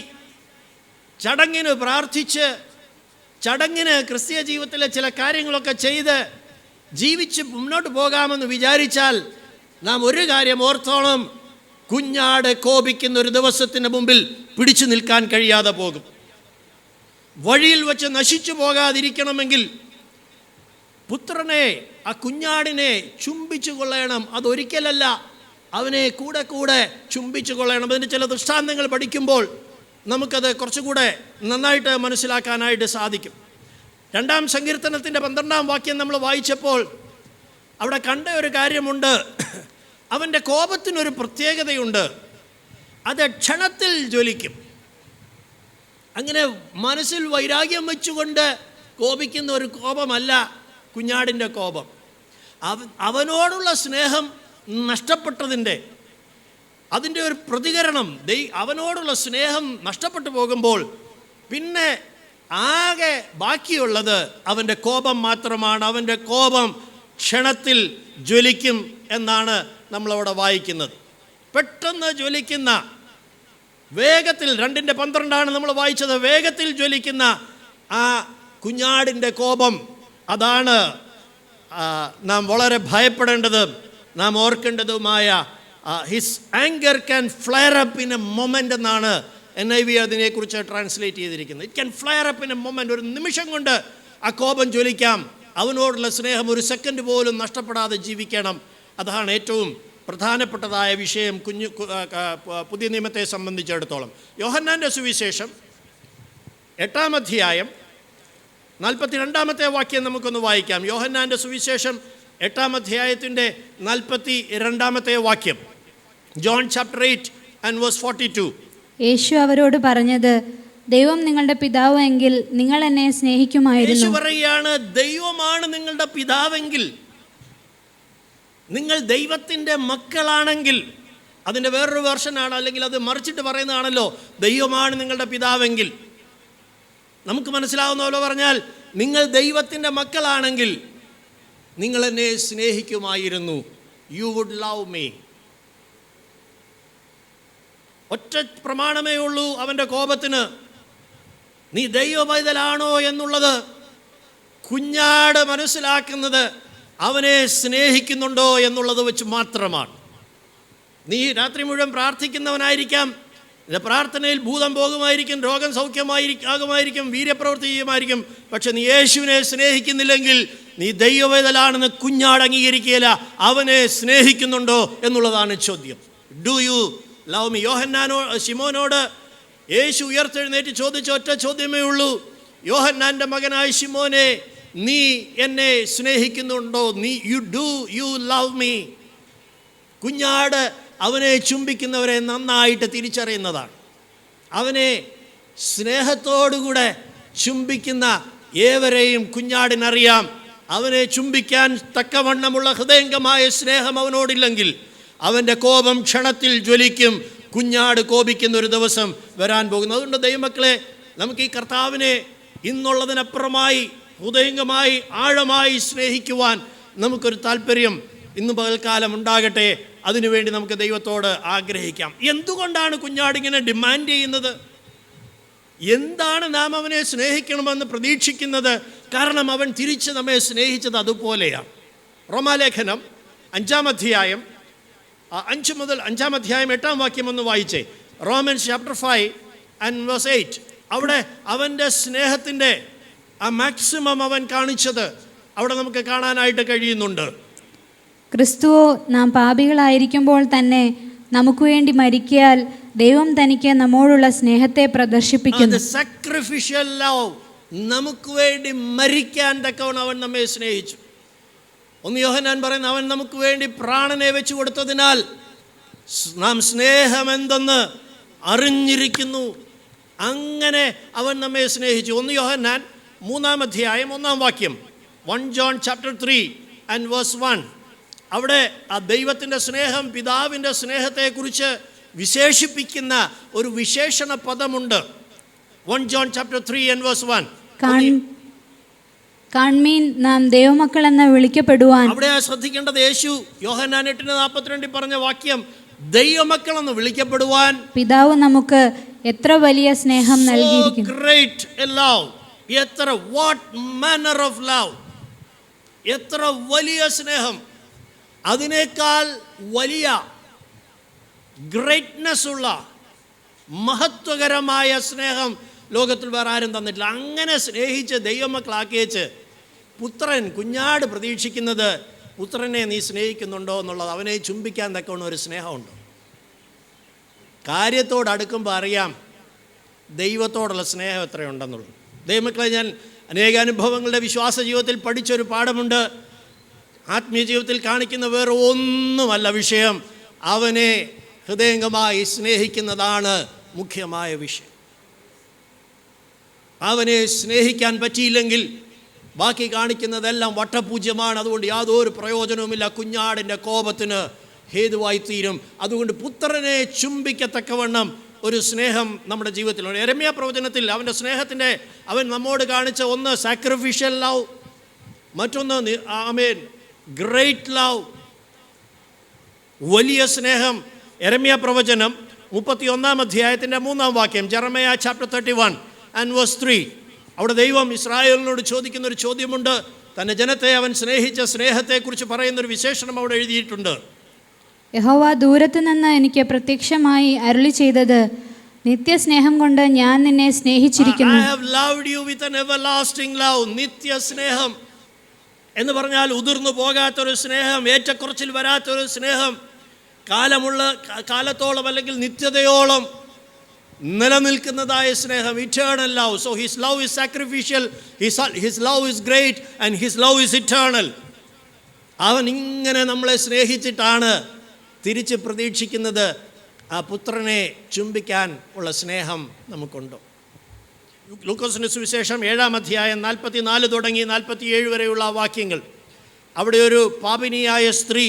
ചടങ്ങിന് പ്രാർത്ഥിച്ച്, ചടങ്ങിന് ക്രിസ്തീയ ജീവിതത്തിലെ ചില കാര്യങ്ങളൊക്കെ ചെയ്ത് ജീവിച്ച് മുന്നോട്ട് പോകാമെന്ന് വിചാരിച്ചാൽ നാം ഒരു കാര്യം ഓർത്തോളം, കുഞ്ഞാട് കോപിക്കുന്ന ഒരു ദിവസത്തിന് മുമ്പിൽ പിടിച്ചു നിൽക്കാൻ കഴിയാതെ പോകും. വഴിയിൽ വച്ച് നശിച്ചു പോകാതിരിക്കണമെങ്കിൽ പുത്രനെ, ആ കുഞ്ഞാടിനെ ചുംബിച്ചു കൊള്ളണം. അതൊരിക്കലല്ല, അവനെ കൂടെ കൂടെ ചുംബിച്ചു കൊള്ളണം. അതിന് ചില ദൃഷ്ടാന്തങ്ങൾ പഠിക്കുമ്പോൾ നമുക്കത് കുറച്ചുകൂടെ നന്നായിട്ട് മനസ്സിലാക്കാനായിട്ട് സാധിക്കും. 2-ാം സങ്കീർത്തനത്തിൻ്റെ 12-ാം വാക്യം നമ്മൾ വായിച്ചപ്പോൾ അവിടെ കണ്ട ഒരു കാര്യമുണ്ട്. അവൻ്റെ കോപത്തിനൊരു പ്രത്യേകതയുണ്ട്, അത് ക്ഷണത്തിൽ ജ്വലിക്കും. അങ്ങനെ മനസ്സിൽ വൈരാഗ്യം വെച്ചുകൊണ്ട് കോപിക്കുന്ന ഒരു കോപമല്ല കുഞ്ഞാടിൻ്റെ കോപം. അവനോടുള്ള സ്നേഹം നഷ്ടപ്പെട്ടതിൻ്റെ അതിൻ്റെ ഒരു പ്രതികരണം. അവനോടുള്ള സ്നേഹം നഷ്ടപ്പെട്ടു പോകുമ്പോൾ പിന്നെ ആകെ ബാക്കിയുള്ളത് അവൻ്റെ കോപം മാത്രമാണ്. അവൻ്റെ കോപം ക്ഷണത്തിൽ ജ്വലിക്കും എന്നാണ് നമ്മളവിടെ വായിക്കുന്നത്. പെട്ടെന്ന് ജ്വലിക്കുന്ന, വേഗത്തിൽ, 2:12 നമ്മൾ വായിച്ചത്, വേഗത്തിൽ ജ്വലിക്കുന്ന ആ കുഞ്ഞാടിൻ്റെ കോപം, അതാണ് നാം വളരെ ഭയപ്പെടേണ്ടത്, നാം ഓർക്കേണ്ടതുമായ. His anchor can flare up in a moment എന്നാണ് NIV അതിനെക്കുറിച്ച് ട്രാൻസ്ലേറ്റ് ചെയ്തിരിക്കുന്നത്. It can flare up in a moment. ഒരു നിമിഷം കൊണ്ട് ആ കോപം ജ്വലിക്കാം. അവനോടുള്ള സ്നേഹം ഒരു സെക്കൻഡ് പോലും നഷ്ടപ്പെടാതെ ജീവിക്കണം. അതാണ് ഏറ്റവും പ്രധാനപ്പെട്ടതായ വിഷയം പുതിയ നിയമത്തെ സംബന്ധിച്ചിടത്തോളം. യോഹന്നാൻ്റെ സുവിശേഷം 8-ാം അധ്യായം 42-ാമത്തെ വാക്യം നമുക്കൊന്ന് വായിക്കാം. യോഹന്നാൻ്റെ സുവിശേഷം 8-ാം അധ്യായത്തിൻ്റെ 42-ാമത്തെ വാക്യം. John chapter 8 and verse 42. യേശു അവരോട് പറഞ്ഞത്, ദൈവം നിങ്ങളുടെ പിതാവ് എങ്കിൽ നിങ്ങൾ എന്നെ സ്നേഹിക്കുമായിരുന്നു. യേശു പറയുകയാണ്, ദൈവമാണ് നിങ്ങളുടെ പിതാവെങ്കിൽ, നിങ്ങൾ ദൈവത്തിൻ്റെ മക്കളാണെങ്കിൽ. അതിൻ്റെ വേറൊരു വെർഷനാണ്, അല്ലെങ്കിൽ അത് മറിച്ചിട്ട് പറയുന്നതാണല്ലോ, ദൈവമാണ് നിങ്ങളുടെ പിതാവെങ്കിൽ. നമുക്ക് മനസ്സിലാവുന്ന പോലെ പറഞ്ഞാൽ, നിങ്ങൾ ദൈവത്തിൻ്റെ മക്കളാണെങ്കിൽ നിങ്ങൾ എന്നെ സ്നേഹിക്കുമായിരുന്നു. You would love me. ഒറ്റ പ്രമാണമേ ഉള്ളൂ അവൻ്റെ കോപത്തിന്. നീ ദൈവപൈതലാണോ എന്നുള്ളത് കുഞ്ഞാട് മനസ്സിലാക്കുന്നത് അവനെ സ്നേഹിക്കുന്നുണ്ടോ എന്നുള്ളത് വെച്ച് മാത്രമാണ്. നീ രാത്രി മുഴുവൻ പ്രാർത്ഥിക്കുന്നവനായിരിക്കാം, പ്രാർത്ഥനയിൽ ഭൂതം പോകുമായിരിക്കും, രോഗം സൗഖ്യമാകുമായിരിക്കും, വീര്യപ്രവൃത്തി ചെയ്യുമായിരിക്കും. പക്ഷെ നീ യേശുവിനെ സ്നേഹിക്കുന്നില്ലെങ്കിൽ നീ ദൈവവേദലാണെന്ന് കുഞ്ഞാട് അംഗീകരിക്കുകയില്ല. അവനെ സ്നേഹിക്കുന്നുണ്ടോ എന്നുള്ളതാണ് ചോദ്യം. Do you love me? ശിമോനോട് യേശു ഉയർത്തെഴുന്നേറ്റ് ചോദിച്ച ഒറ്റ ചോദ്യമേ ഉള്ളൂ, യോഹന്നാൻ്റെ മകനായ ശിമോനെ, നീ എന്നെ സ്നേഹിക്കുന്നുണ്ടോ? U love me. കുഞ്ഞാട് അവനെ ചുംബിക്കുന്നവരെ നന്നായിട്ട് തിരിച്ചറിയുന്നതാണ്. അവനെ സ്നേഹത്തോടുകൂടെ ചുംബിക്കുന്ന ഏവരെയും കുഞ്ഞാടിനറിയാം. അവനെ ചുംബിക്കാൻ തക്കവണ്ണമുള്ള ഹൃദയംഗമായ സ്നേഹം അവനോടില്ലെങ്കിൽ അവൻ്റെ കോപം ക്ഷണത്തിൽ ജ്വലിക്കും. കുഞ്ഞാട് കോപിക്കുന്ന ഒരു ദിവസം വരാൻ പോകുന്നു. അതുകൊണ്ട് ദൈവമക്കളെ, നമുക്ക് ഈ കർത്താവിനെ ഇന്നുള്ളതിനപ്പുറമായി ഹൃദയംഗമായി ആഴമായി സ്നേഹിക്കുവാൻ നമുക്കൊരു താല്പര്യം ഇന്ന് പകൽക്കാലം ഉണ്ടാകട്ടെ. അതിനുവേണ്ടി നമുക്ക് ദൈവത്തോട് ആഗ്രഹിക്കാം. എന്തുകൊണ്ടാണ് കുഞ്ഞാടിങ്ങനെ ഡിമാൻഡ് ചെയ്യുന്നത്? എന്താണ് നാം അവനെ സ്നേഹിക്കണമെന്ന് പ്രതീക്ഷിക്കുന്നത്? കാരണം അവൻ തിരിച്ച് നമ്മെ സ്നേഹിച്ചത് അതുപോലെയാണ്. റോമാലേഖനം 5-ാം അധ്യായം 5 മുതൽ 5-ാം അധ്യായം 8-ാം വാക്യം ഒന്ന് വായിച്ചേ. Romance chapter 5:8. അവിടെ അവൻ്റെ സ്നേഹത്തിൻ്റെ ആ മാക്സിമം അവൻ കാണിച്ചത് അവിടെ നമുക്ക് കാണാനായിട്ട് കഴിയുന്നുണ്ട്. ക്രിസ്തുവോ നാം പാപികളായിരിക്കുമ്പോൾ തന്നെ നമുക്ക് വേണ്ടി മരിക്കയാൽ ദൈവം തനിക്ക് നമ്മോടുള്ള സ്നേഹത്തെ പ്രദർശിപ്പിക്കുന്നു. സാക്രിഫിഷ്യൽ ലവ്, നമുക്ക് വേണ്ടി മരിക്കാൻ തക്കവണ്ണം അവൻ നമ്മെ സ്നേഹിച്ചു. 1 യോഹന്നാൻ പറയുന്നു, അവൻ നമുക്ക് വേണ്ടി പ്രാണനെ വെച്ച് കൊടുത്തതിനാൽ നാം സ്നേഹമെന്തെന്ന് അറിഞ്ഞിരിക്കുന്നു. അങ്ങനെ അവൻ നമ്മെ സ്നേഹിച്ചു. 1 യോഹന്നാൻ 3-ാം അധ്യായം 1-ാം വാക്യം, 1 John chapter 3:1. അവിടെ ആ ദൈവത്തിൻ്റെ സ്നേഹം, പിതാവിൻ്റെ സ്നേഹത്തെക്കുറിച്ച് വിശേഷിപ്പിക്കുന്ന ഒരു വിശേഷണ പദമുണ്ട്. 1 John chapter 3:1. കാൺമീൻ നാം ദൈവമക്കൾ എന്ന് വിളിക്കപ്പെടുവാൻ. അവിടെ ശ്രദ്ധിക്കേണ്ടത്, യേശു യോഹന്നാൻ 8:42 പറഞ്ഞ വാക്യം, ദൈവമക്കൾ എന്ന് വിളിക്കപ്പെടുവാൻ പിതാവ് നമുക്ക് എത്ര വലിയ സ്നേഹം നൽകിയിരിക്കുന്നു. ഗ്രേറ്റ് ലവ്, എത്ര വാട്ട് മാനർ ഓഫ് ലവ്, എത്ര വലിയ സ്നേഹം. അതിനേക്കാൾ വലിയ ഗ്രേറ്റ്നെസ് ഉള്ള മഹത്വകരമായ സ്നേഹം ലോകത്തിൽ വേറെ ആരും തന്നിട്ടില്ല. അങ്ങനെ സ്നേഹിച്ച് ദൈവമക്കളാക്കിയേച്ച് പുത്രൻ, കുഞ്ഞാട് പ്രതീക്ഷിക്കുന്നത് പുത്രനെ നീ സ്നേഹിക്കുന്നുണ്ടോ എന്നുള്ളത്. അവനെ ചുംബിക്കാൻ തക്കവണ്ണം ഒരു സ്നേഹമുണ്ടോ? കാര്യത്തോട് അടുക്കുമ്പോൾ അറിയാം ദൈവത്തോടുള്ള സ്നേഹം എത്രയുണ്ടെന്നുള്ളത്. ദൈവമക്കളെ, ഞാൻ അനേക അനുഭവങ്ങളുടെ വിശ്വാസ ജീവിതത്തിൽ പഠിച്ചൊരു പാഠമുണ്ട്. ആത്മീയ ജീവിതത്തിൽ കാണിക്കുന്ന വേറെ ഒന്നുമല്ല വിഷയം, അവനെ ഹൃദയംഗമായി സ്നേഹിക്കുന്നതാണ് മുഖ്യമായ വിഷയം. അവനെ സ്നേഹിക്കാൻ പറ്റിയില്ലെങ്കിൽ ബാക്കി കാണിക്കുന്നതെല്ലാം വട്ടപൂജ്യമാണ്. അതുകൊണ്ട് യാതൊരു പ്രയോജനവുമില്ല. കുഞ്ഞാടിൻ്റെ കോപത്തിന് ഹേതുവായിത്തീരും. അതുകൊണ്ട് പുത്രനെ ചുംബിക്കത്തക്കവണ്ണം ഒരു സ്നേഹം നമ്മുടെ ജീവിതത്തിലുണ്ട്. യെരമ്യാ പ്രവചനത്തിൽ അവൻ്റെ സ്നേഹത്തിൻ്റെ അവൻ നമ്മോട് കാണിച്ച ഒന്ന് സാക്രിഫിഷ്യൽ ലവ്, മറ്റൊന്ന് ഗ്രേറ്റ് ലവ്, വലിയ സ്നേഹം. യെരമ്യാ പ്രവചനം 31-ാം അധ്യായത്തിൻ്റെ 3-ാം വാക്യം, ജെറമയാ ചാപ്റ്റർ 31:3. അവിടെ ദൈവം ഇസ്രായേലിനോട് ചോദിക്കുന്ന ഒരു ചോദ്യമുണ്ട്. തൻ്റെ ജനത്തെ അവൻ സ്നേഹിച്ച സ്നേഹത്തെക്കുറിച്ച് പറയുന്നൊരു വിശേഷണം അവിടെ എഴുതിയിട്ടുണ്ട്. യഹോവ ദൂരത്ത് നിന്ന് എനിക്ക് പ്രത്യക്ഷമായി അരുളി ചെയ്തത്, നിത്യസ്നേഹം കൊണ്ട് ഞാൻ നിന്നെ സ്നേഹിച്ചിരിക്കുന്നു. I have loved you with an everlasting love. നിത്യ സ്നേഹം എന്ന് പറഞ്ഞാൽ ഉതിർന്നു പോകാത്തൊരു സ്നേഹം, ഏറ്റക്കുറച്ചിൽ വരാത്തൊരു സ്നേഹം, കാലത്തോളം അല്ലെങ്കിൽ നിത്യതയോളം നിലനിൽക്കുന്നതായ സ്നേഹം, eternal love. So his love is sacrificial, his love is great and his love is eternal. അവൻ ഇങ്ങനെ നമ്മളെ സ്നേഹിച്ചിട്ടാണ് തിരിച്ച് പ്രതീക്ഷിക്കുന്നത് ആ പുത്രനെ ചുംബിക്കാൻ ഉള്ള സ്നേഹം നമുക്കുണ്ടോ? ലൂക്കോസിൻ്റെ സുവിശേഷം 7-ാം അധ്യായം 44 തുടങ്ങി 47 വരെയുള്ള വാക്യങ്ങൾ. അവിടെ ഒരു പാപിനിയായ സ്ത്രീ,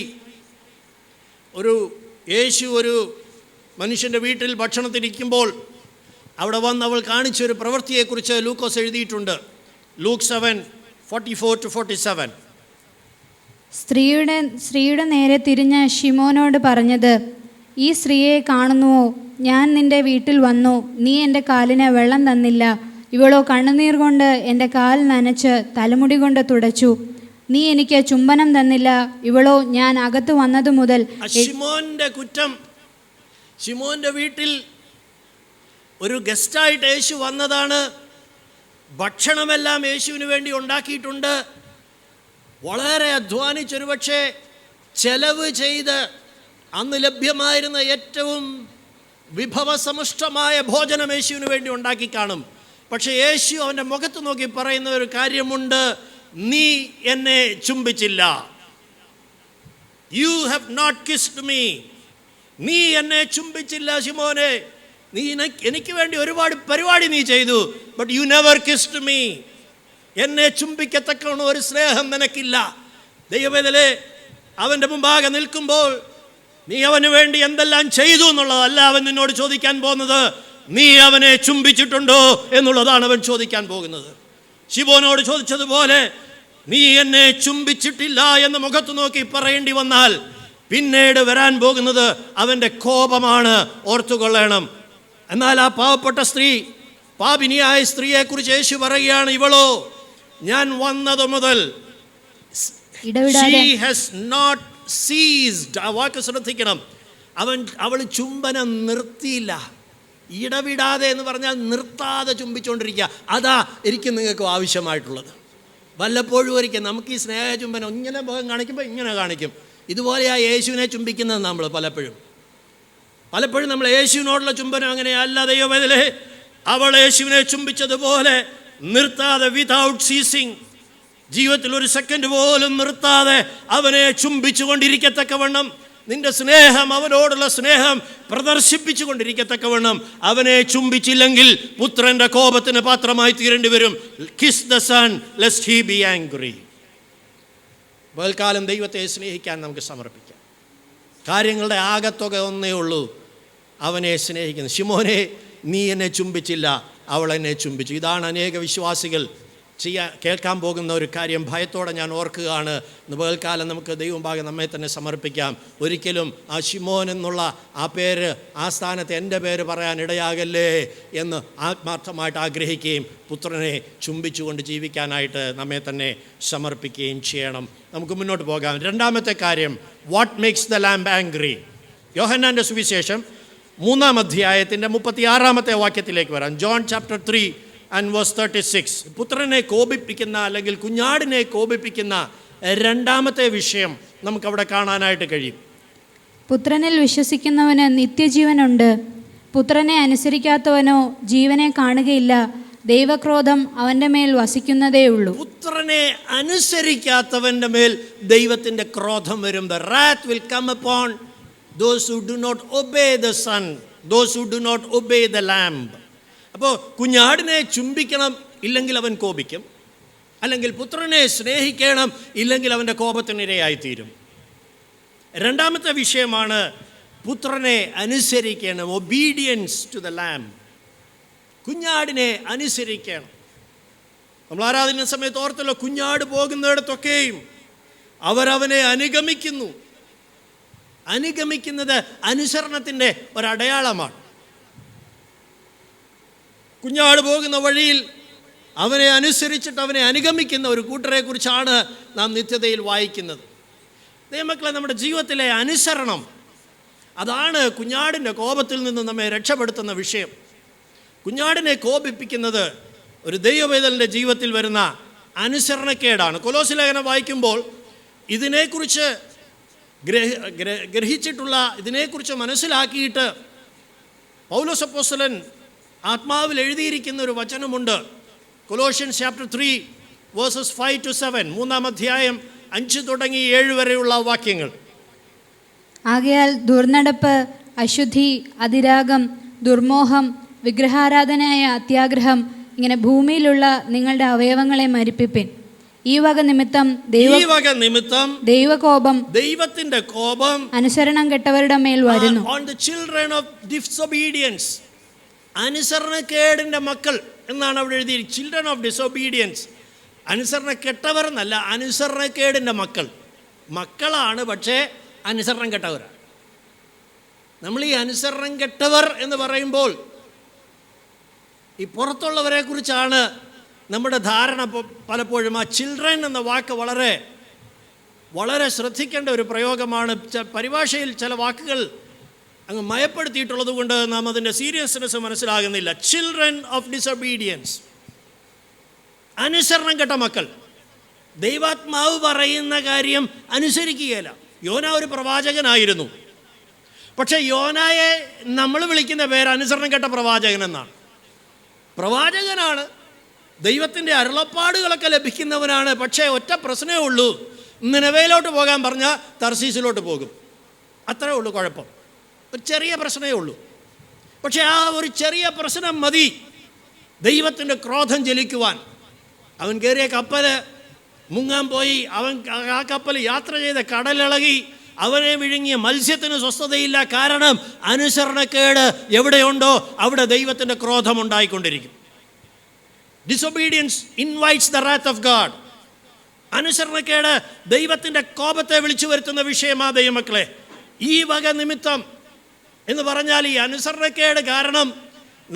യേശു ഒരു മനുഷ്യൻ്റെ വീട്ടിൽ ഭക്ഷണത്തിരിക്കുമ്പോൾ അവിടെ വന്ന് അവൾ കാണിച്ചൊരു പ്രവൃത്തിയെക്കുറിച്ച് ലൂക്കോസ് എഴുതിയിട്ടുണ്ട്. ലൂക്ക് 7:44-47. സ്ത്രീയുടെ നേരെ തിരിഞ്ഞ ശിമോനോട് പറഞ്ഞത്, ഈ സ്ത്രീയെ കാണുന്നുവോ? ഞാൻ നിന്റെ വീട്ടിൽ വന്നു, നീ എൻ്റെ കാലിന് വെള്ളം തന്നില്ല. ഇവളോ കണ്ണുനീർ കൊണ്ട് എൻ്റെ കാൽ നനച്ച് തലമുടി കൊണ്ട് തുടച്ചു. നീ എനിക്ക് ചുംബനം തന്നില്ല. ഇവളോ ഞാൻ അകത്ത് വന്നതു മുതൽ. ശിമോന്റെ കുറ്റം, ശിമോന്റെ വീട്ടിൽ ഒരു ഗസ്റ്റായിട്ട് യേശു വന്നതാണ്. ഭക്ഷണമെല്ലാം യേശുവിന് വേണ്ടി ഉണ്ടാക്കിയിട്ടുണ്ട്. വളരെ അധ്വാനിച്ചൊരു പക്ഷേ ചെലവ് ചെയ്ത് അന്ന് ലഭ്യമായിരുന്ന ഏറ്റവും വിഭവസമുഷ്ടമായ ഭോജനം യേശുവിന് വേണ്ടി ഉണ്ടാക്കി കാണും. പക്ഷേ യേശു അവൻ്റെ മുഖത്ത് നോക്കി പറയുന്ന ഒരു കാര്യമുണ്ട്, നീ എന്നെ ചുംബിച്ചില്ല. You have not kissed me. നീ എന്നെ ചുംബിച്ചില്ല ശിമോനെ. നീ എനിക്ക് വേണ്ടി ഒരുപാട് പരിപാടി നീ ചെയ്തു, but you never kissed me. എന്നെ ചുംബിക്കത്തക്ക ഒരു സ്നേഹം നിനക്കില്ല. ദൈവവേദലേ, അവൻ്റെ മുമ്പാകെ നിൽക്കുമ്പോൾ നീ അവന് വേണ്ടി എന്തെല്ലാം ചെയ്തു എന്നുള്ളതല്ല അവൻ നിന്നോട് ചോദിക്കാൻ പോകുന്നത്. നീ അവനെ ചുംബിച്ചിട്ടുണ്ടോ എന്നുള്ളതാണ് അവൻ ചോദിക്കാൻ പോകുന്നത്. ശിമോനോട് ചോദിച്ചതുപോലെ നീ എന്നെ ചുംബിച്ചിട്ടില്ല എന്ന് മുഖത്ത് നോക്കി പറയേണ്ടി വന്നാൽ പിന്നീട് വരാൻ പോകുന്നത് അവൻ്റെ കോപമാണ്. ഓർത്തുകൊള്ളണം. എന്നാൽ ആ പാവപ്പെട്ട സ്ത്രീ, പാപിനിയായ സ്ത്രീയെക്കുറിച്ച് യേശു പറയുകയാണ്, ഇവളോ ഞാൻ വന്നത് മുതൽ she has not ceased. ആ വാക്ക് ശ്രദ്ധിക്കണം. അവൾ ചുംബനം നിർത്തിയില്ല. ഇടവിടാതെ എന്ന് പറഞ്ഞാൽ നിർത്താതെ ചുംബിച്ചുകൊണ്ടിരിക്കുക. അതാ എനിക്ക് നിങ്ങൾക്ക് ആവശ്യമായിട്ടുള്ളത്. വല്ലപ്പോഴും ഒരിക്കൽ നമുക്ക് ഈ സ്നേഹചുംബനം ഇങ്ങനെ മുഖം കാണിക്കുമ്പോൾ ഇങ്ങനെ കാണിക്കും. ഇതുപോലെയാ യേശുവിനെ ചുംബിക്കുന്നത് നമ്മൾ പലപ്പോഴും നമ്മൾ യേശുവിനോടുള്ള ചുംബനം അങ്ങനെയല്ല. ദൈവവേദലേ, അവൾ യേശുവിനെ ചുംബിച്ചതുപോലെ നിർത്താതെ, വിതൗട്ട് സീസിങ്, ജീവിതത്തിൽ ഒരു സെക്കൻഡ് പോലും നിർത്താതെ അവനെ ചുംബിച്ചു കൊണ്ടിരിക്കത്തക്കവണ്ണം, നിന്റെ സ്നേഹം, അവനോടുള്ള സ്നേഹം പ്രദർശിപ്പിച്ചു കൊണ്ടിരിക്കത്തക്കവണ്ണം അവനെ ചുംബിച്ചില്ലെങ്കിൽ പുത്രൻ്റെ കോപത്തിന് പാത്രമായി തീരേണ്ടി വരും. Kiss the son lest he be angry. പകൽക്കാലം ദൈവത്തെ സ്നേഹിക്കാൻ നമുക്ക് സമർപ്പിക്കാം. കാര്യങ്ങളുടെ ആകത്തുക ഒന്നേ ഉള്ളൂ, അവനെ സ്നേഹിക്കുന്നു. ശിമോനെ, നീ എന്നെ ചുംബിച്ചില്ല, അവൾ എന്നെ ചുംബിച്ചു. ഇതാണ് അനേക വിശ്വാസികൾ കേൾക്കാൻ പോകുന്ന ഒരു കാര്യം. ഭയത്തോടെ ഞാൻ ഓർക്കുകയാണ്. പകൽക്കാലം നമുക്ക് ദൈവമുമ്പാകെ നമ്മെ തന്നെ സമർപ്പിക്കാം. ഒരിക്കലും ആ ശിമോൻ എന്നുള്ള ആ പേര്, ആ സ്ഥാനത്ത് എൻ്റെ പേര് പറയാൻ ഇടയാകല്ലേ എന്ന് ആത്മാർത്ഥമായിട്ട് ആഗ്രഹിക്കുകയും പുത്രനെ ചുംബിച്ചുകൊണ്ട് ജീവിക്കാനായിട്ട് നമ്മെ തന്നെ സമർപ്പിക്കുകയും ചെയ്യണം. നമുക്ക് മുന്നോട്ട് പോകാം. രണ്ടാമത്തെ കാര്യം, what makes the lamb angry. യോഹന്നാൻ്റെ സുവിശേഷം 3-ാം അധ്യായത്തിൻ്റെ 36-ാമത്തെ വാക്യത്തിലേക്ക് വരാം. John chapter 3 and verse 36. പുത്രനെ കോപിപ്പിക്കുന്ന അല്ലെങ്കിൽ കുഞ്ഞാടിനെ കോപിപ്പിക്കുന്ന രണ്ടാമത്തെ വിഷയം നമുക്കവിടെ കാണാനായിട്ട് കഴിയും. പുത്രനിൽ വിശ്വസിക്കുന്നവന് നിത്യജീവനുണ്ട്. പുത്രനെ അനുസരിക്കാത്തവനോ ജീവനെ കാണുകയില്ല. ദൈവക്രോധം അവൻ്റെ മേൽ വസിക്കുന്നതേ ഉള്ളൂ. പുത്രനെ അനുസരിക്കാത്തവൻ്റെ മേൽ ദൈവത്തിൻ്റെ ക്രോധം വരും. The wrath will come upon those who do not obey the Son, those who do not obey the Lamb. അപ്പോൾ കുഞ്ഞാടിനെ ചുംബിക്കണം, ഇല്ലെങ്കിൽ അവൻ കോപിക്കും. അല്ലെങ്കിൽ പുത്രനെ സ്നേഹിക്കണം, ഇല്ലെങ്കിൽ അവൻ്റെ കോപത്തിനിരയായിത്തീരും. രണ്ടാമത്തെ വിഷയമാണ് പുത്രനെ അനുസരിക്കണം. Obedience to the lamb. കുഞ്ഞാടിനെ അനുസരിക്കണം. നമ്മൾ ആരാധന സമയത്ത് ഓർത്തല്ലോ, കുഞ്ഞാട് പോകുന്നിടത്തൊക്കെയും അവരവനെ അനുഗമിക്കുന്നു. അനുഗമിക്കുന്നത് അനുസരണത്തിൻ്റെ ഒരടയാളമാണ്. കുഞ്ഞാട് പോകുന്ന വഴിയിൽ അവനെ അനുസരിച്ചിട്ട് അവനെ അനുഗമിക്കുന്ന ഒരു കൂട്ടരെ കുറിച്ചാണ് നാം നിത്യതയിൽ വായിക്കുന്നത്. ദൈവമക്കളെ, നമ്മുടെ ജീവിതത്തിലെ അനുസരണം, അതാണ് കുഞ്ഞാടിൻ്റെ കോപത്തിൽ നിന്ന് നമ്മെ രക്ഷപ്പെടുത്തുന്ന വിഷയം. കുഞ്ഞാടിനെ കോപിപ്പിക്കുന്നത് ഒരു ദൈവവേദലിൻ്റെ ജീവിതത്തിൽ വരുന്ന അനുസരണക്കേടാണ്. കൊലോസ്യ ലേഖനം വായിക്കുമ്പോൾ ഇതിനെക്കുറിച്ച് ഗ്രഹിച്ചിട്ടുള്ള, ഇതിനെക്കുറിച്ച് മനസ്സിലാക്കിയിട്ട് പൗലോസ് അപ്പോസ്തലൻ ആത്മാവിൽ എഴുതിയിരിക്കുന്ന ഒരു വചനമുണ്ട്. കൊലോഷ്യൻസ് ചാപ്റ്റർ 3 verses 5 to 7, 3-ാം അധ്യായം 5 തുടങ്ങി 7 വരെയുള്ള വാക്യങ്ങൾ. ആകയാൽ ദുർനടപ്പ്, അശുദ്ധി, അതിരാഗം, ദുർമോഹം, വിഗ്രഹാരാധനയായ അത്യാഗ്രഹം, ഇങ്ങനെ ഭൂമിയിലുള്ള നിങ്ങളുടെ അവയവങ്ങളെ മരിപ്പിപ്പിൻ. ഈ വക നിമിത്തം ദൈവകോപം, ദൈവത്തിന്റെ കോപം അനുസരണം കെട്ടവരുടെ മേൽ വരുന്നു. On the children of disobedience, അനുസരണക്കേടിൻ്റെ മക്കൾ എന്നാണ് അവിടെ എഴുതിയിരിക്കുന്നത്. ചിൽഡ്രൻ ഓഫ് ഡിസൊബീഡിയൻസ്, അനുസരണ കെട്ടവർ എന്നല്ല, അനുസരണക്കേടിൻ്റെ മക്കളാണ്, പക്ഷേ അനുസരണം കെട്ടവരാണ്. നമ്മൾ ഈ അനുസരണം കെട്ടവർ എന്ന് പറയുമ്പോൾ ഈ പുറത്തുള്ളവരെ കുറിച്ചാണ് നമ്മുടെ ധാരണ. പലപ്പോഴും ആ ചിൽഡ്രൻ എന്ന വാക്ക് വളരെ വളരെ ശ്രദ്ധിക്കേണ്ട ഒരു പ്രയോഗമാണ്. പരിഭാഷയിൽ ചില വാക്കുകൾ അങ്ങ് മയപ്പെടുത്തിയിട്ടുള്ളത് കൊണ്ട് നാം അതിൻ്റെ സീരിയസ്നെസ് മനസ്സിലാകുന്നില്ല. ചിൽഡ്രൻ ഓഫ് ഡിസൊബീഡിയൻസ്, അനുസരണം കെട്ട മക്കൾ. ദൈവാത്മാവ് പറയുന്ന കാര്യം അനുസരിക്കുകയില്ല. യോന ഒരു പ്രവാചകനായിരുന്നു, പക്ഷെ യോനായെ നമ്മൾ വിളിക്കുന്ന പേര് അനുസരണം കെട്ട പ്രവാചകൻ എന്നാണ്. പ്രവാചകനാണ്, ദൈവത്തിൻ്റെ അരുളപ്പാടുകളൊക്കെ ലഭിക്കുന്നവനാണ്. പക്ഷേ ഒറ്റ പ്രശ്നമേ ഉള്ളൂ, നിനവയിലോട്ട് പോകാൻ പറഞ്ഞാൽ തർശീസിലോട്ട് പോകും. അത്രേ ഉള്ളൂ കുഴപ്പം. ഒരു ചെറിയ പ്രശ്നമേ ഉള്ളൂ. പക്ഷേ ആ ഒരു ചെറിയ പ്രശ്നം മതി ദൈവത്തിൻ്റെ ക്രോധം ജലിക്കുവാൻ. അവൻ കയറിയ കപ്പൽ മുങ്ങാൻ പോയി, അവൻ ആ കപ്പൽ യാത്ര ചെയ്ത കടലിളകി, അവനെ വിഴുങ്ങിയ മത്സ്യത്തിന് സ്വസ്ഥതയില്ല. കാരണം അനുസരണക്കേട് എവിടെയുണ്ടോ അവിടെ ദൈവത്തിൻ്റെ ക്രോധം ഉണ്ടായിക്കൊണ്ടിരിക്കും. Disobedience invites the wrath of God. അനുസരണക്കേട് ദൈവത്തിൻ്റെ കോപത്തെ വിളിച്ചു വരുത്തുന്ന വിഷയമാ ദൈവമക്കളെ. ഈ വക നിമിത്തം എന്ന് പറഞ്ഞാൽ ഈ അനുസരണക്കേട് കാരണം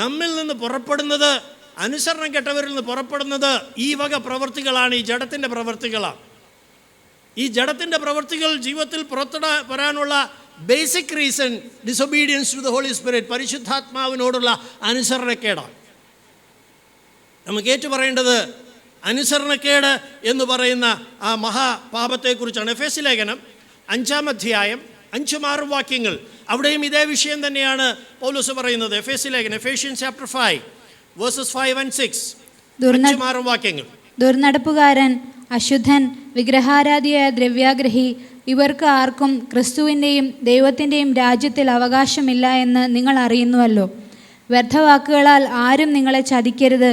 നമ്മിൽ നിന്ന് പുറപ്പെടുന്നത്, അനുസരണം കെട്ടവരിൽ നിന്ന് പുറപ്പെടുന്നത് ഈ വക പ്രവൃത്തികളാണ്, ഈ ജഡത്തിൻ്റെ പ്രവൃത്തികളാണ്. ഈ ജഡത്തിൻ്റെ പ്രവൃത്തികൾ ജീവിതത്തിൽ വരാനുള്ള basic reason disobedience to the holy spirit, പരിശുദ്ധാത്മാവിനോടുള്ള അനുസരണക്കേടാണ്. നമുക്ക് ഏറ്റു പറയേണ്ടത് അനുസരണക്കേട് എന്ന് പറയുന്ന ആ മഹാപാപത്തെക്കുറിച്ചാണ്. എഫേസ്യ ലേഖനം 5-ാം അധ്യായം 5-6 വാക്യങ്ങൾ, അവിടെയും ഇതേ വിഷയം തന്നെയാണ് പൗലോസ് പറയുന്നത്. എഫേസ്യ ലേഖനം, എഫേഷ്യൻസ് ചാപ്റ്റർ 5 വേഴ്സസ് 5 and 6, 5-6 വാക്യങ്ങൾ. ദുർനടപ്പുകാരൻ, അശുദ്ധൻ, വിഗ്രഹാരാധിയായ ദ്രവ്യാഗ്രഹി, ഇവർക്ക് ആർക്കും ക്രിസ്തുവിൻ്റെയും ദൈവത്തിൻ്റെയും രാജ്യത്തിൽ അവകാശമില്ല എന്ന് നിങ്ങൾ അറിയുന്നുവല്ലോ. വ്യർത്ഥവാക്കുകളാൽ ആരും നിങ്ങളെ ചതിക്കരുത്.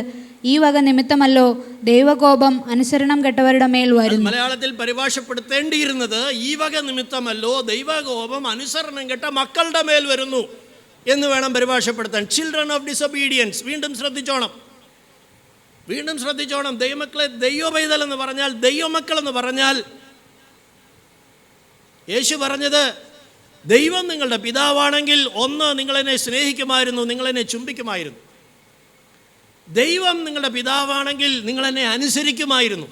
ഈ വക നിമിത്തമല്ലോ ദൈവകോപം അനുസരണം കെട്ടവരുടെ മേൽ വരുന്നു. മലയാളത്തിൽ പരിഭാഷപ്പെടുത്തേണ്ടിയിരുന്നത് ഈ വക നിമിത്തമല്ലോ ദൈവകോപം അനുസരണം കെട്ട മക്കളുടെ മേൽ വരുന്നു എന്ന് വേണം പരിഭാഷപ്പെടുത്താൻ. Children of disobedience. വീണ്ടും ശ്രദ്ധിച്ചോണം ദൈവമക്കളെ. ദൈവപൈതൽ എന്ന് പറഞ്ഞാൽ, ദൈവമക്കൾ എന്ന് പറഞ്ഞാൽ, യേശു പറഞ്ഞത് ദൈവം നിങ്ങളുടെ പിതാവാണെങ്കിൽ ഒന്ന്, നിങ്ങളെന്നെ സ്നേഹിക്കുമായിരുന്നു, നിങ്ങളെന്നെ ചുംബിക്കുമായിരുന്നു. ദൈവം നിങ്ങളുടെ പിതാവാണെങ്കിൽ നിങ്ങളെന്നെ അനുസരിക്കുമായിരുന്നു.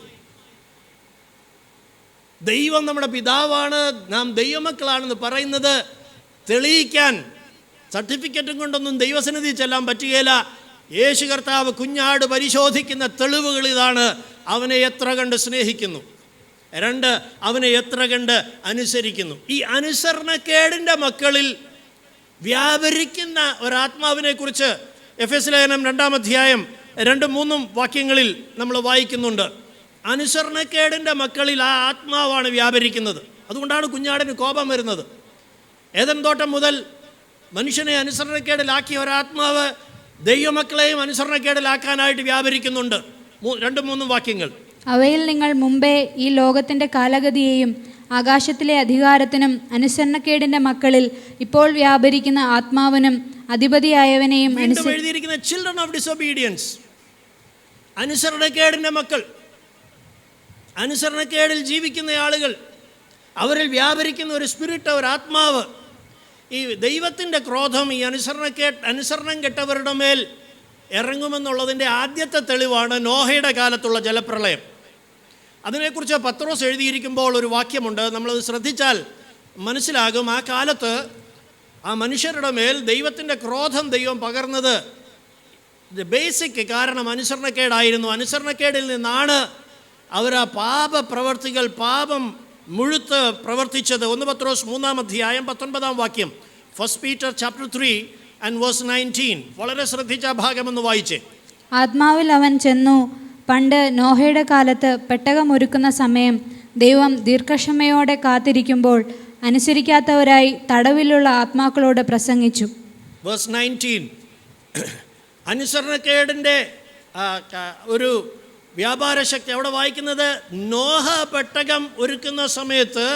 ദൈവം നമ്മുടെ പിതാവാണ്, നാം ദൈവമക്കളാണെന്ന് പറയുന്നത് തെളിയിക്കാൻ സർട്ടിഫിക്കറ്റും കൊണ്ടൊന്നും ദൈവസന്നിധി ചെല്ലാൻ പറ്റുകയില്ല. യേശു കർത്താവ് കുഞ്ഞാട് പരിശോധിക്കുന്ന തെളിവുകൾ ഇതാണ്: അവനെ എത്ര കണ്ട് സ്നേഹിക്കുന്നു, 2 അവനെ എത്ര കണ്ട് അനുസരിക്കുന്നു. ഈ അനുസരണക്കേടിൻ്റെ മക്കളിൽ വ്യാപരിക്കുന്ന ഒരാത്മാവിനെ കുറിച്ച് എഫേസ്യ ലേഖനം 2-ാം അധ്യായം 2-3 വാക്യങ്ങളിൽ നമ്മൾ വായിക്കുന്നുണ്ട്. അനുസരണക്കേടിൻ്റെ മക്കളിൽ ആ ആത്മാവാണ് വ്യാപരിക്കുന്നത്. അതുകൊണ്ടാണ് കുഞ്ഞാടിന് കോപം വരുന്നത്. ഏദൻ തോട്ടം മുതൽ മനുഷ്യനെ അനുസരണക്കേടിലാക്കിയ ഒരാത്മാവ് ദൈവമക്കളെയും അനുസരണക്കേടിലാക്കാനായിട്ട് വ്യാപരിക്കുന്നുണ്ട്. 2-3 വാക്യങ്ങൾ. അവയിൽ നിങ്ങൾ മുമ്പേ ഈ ലോകത്തിൻ്റെ കാലഗതിയെയും ആകാശത്തിലെ അധികാരത്തിനും അനുസരണക്കേടിൻ്റെ മക്കളിൽ ഇപ്പോൾ വ്യാപരിക്കുന്ന ആത്മാവിനും അധിപതിയായവനെയും എഴുതിയിരിക്കുന്ന ചിൽഡ്രൻ ഓഫ് ഡിസൊബീഡിയൻസ്, അനുസരണക്കേടിൻ്റെ മക്കൾ, അനുസരണക്കേടിൽ ജീവിക്കുന്ന ആളുകൾ, അവരിൽ വ്യാപരിക്കുന്ന ഒരു സ്പിരിറ്റ്, ഒരു ആത്മാവ്. ഈ ദൈവത്തിൻ്റെ ക്രോധം ഈ അനുസരണം കെട്ടവരുടെ മേൽ ഇറങ്ങുമെന്നുള്ളതിൻ്റെ ആദ്യത്തെ തെളിവാണ് നോഹയുടെ കാലത്തുള്ള ജലപ്രളയം. അതിനെക്കുറിച്ച് പത്രോസ് എഴുതിയിരിക്കുമ്പോൾ ഒരു വാക്യമുണ്ട്, നമ്മളത് ശ്രദ്ധിച്ചാൽ മനസ്സിലാകും. ആ കാലത്ത് ആ മനുഷ്യരുടെ മേൽ ദൈവത്തിൻ്റെ ക്രോധം ദൈവം പകർന്നത് ബേസിക് കാരണം അനുസരണക്കേടായിരുന്നു. അനുസരണക്കേടിൽ നിന്നാണ് അവർ ആ പാപപ്രവർത്തികൾ, പാപം മുഴുത്ത് പ്രവർത്തിച്ചത്. 1 പത്രോസ് 3-ാം അധ്യായം 19-ാം വാക്യം, 1 Peter chapter 3 and verse 19. വളരെ ശ്രദ്ധിച്ച ഭാഗമെന്ന് വായിച്ചേ. ആത്മാവിൽ അവൻ ചെന്നു, പണ്ട് നോഹയുടെ കാലത്ത് പെട്ടകമൊരുക്കുന്ന സമയം ദൈവം ദീർഘക്ഷമയോടെ കാത്തിരിക്കുമ്പോൾ അനുസരിക്കാത്തവരായി തടവിലുള്ള ആത്മാക്കളോട് പ്രസംഗിച്ചു. Verse 19. അനുസരണക്കേടിൻ്റെ ഒരു വ്യാപാര ശക്തി അവിടെ വായിക്കുന്നത്, നോഹ പെട്ടകം ഒരുക്കുന്ന സമയത്ത്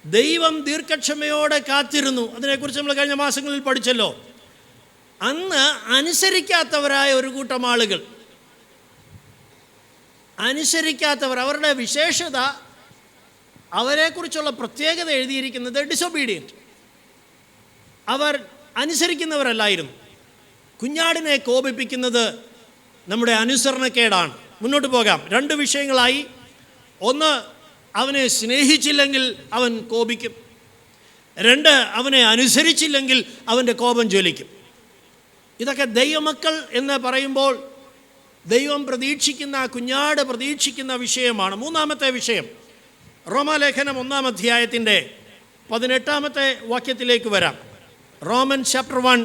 ദൈവം ദീർഘക്ഷമയോടെ കാത്തിരുന്നു. അതിനെക്കുറിച്ച് നമ്മൾ കഴിഞ്ഞ മാസങ്ങളിൽ പഠിച്ചല്ലോ. അന്ന് അനുസരിക്കാത്തവരായ ഒരു കൂട്ടം ആളുകൾ, അനുസരിക്കാത്തവർ, അവരുടെ വിശേഷത, അവരെക്കുറിച്ചുള്ള പ്രത്യേകത എഴുതിയിരിക്കുന്നത് ഡിസൊബീഡിയൻറ്റ്. അവർ അനുസരിക്കുന്നവരല്ലായിരുന്നു. കുഞ്ഞാടിനെ കോപിപ്പിക്കുന്നത് നമ്മുടെ അനുസരണക്കേടാണ്. മുന്നോട്ട് പോകാം. 2 വിഷയങ്ങളായി. ഒന്ന്, അവനെ സ്നേഹിച്ചില്ലെങ്കിൽ അവൻ കോപിക്കും. 2, അവനെ അനുസരിച്ചില്ലെങ്കിൽ അവൻ്റെ കോപം ജ്വലിക്കും. ഇതൊക്കെ ദൈവമക്കൾ എന്ന് പറയുമ്പോൾ ദൈവം പ്രതീക്ഷിക്കുന്ന, കുഞ്ഞാട് പ്രതീക്ഷിക്കുന്ന വിഷയമാണ്. 3-ാമത്തെ വിഷയം, റോമാലേഖനം 1-ാം അധ്യായത്തിൻ്റെ 18-ാമത്തെ വാക്യത്തിലേക്ക് വരാം. Roman chapter 1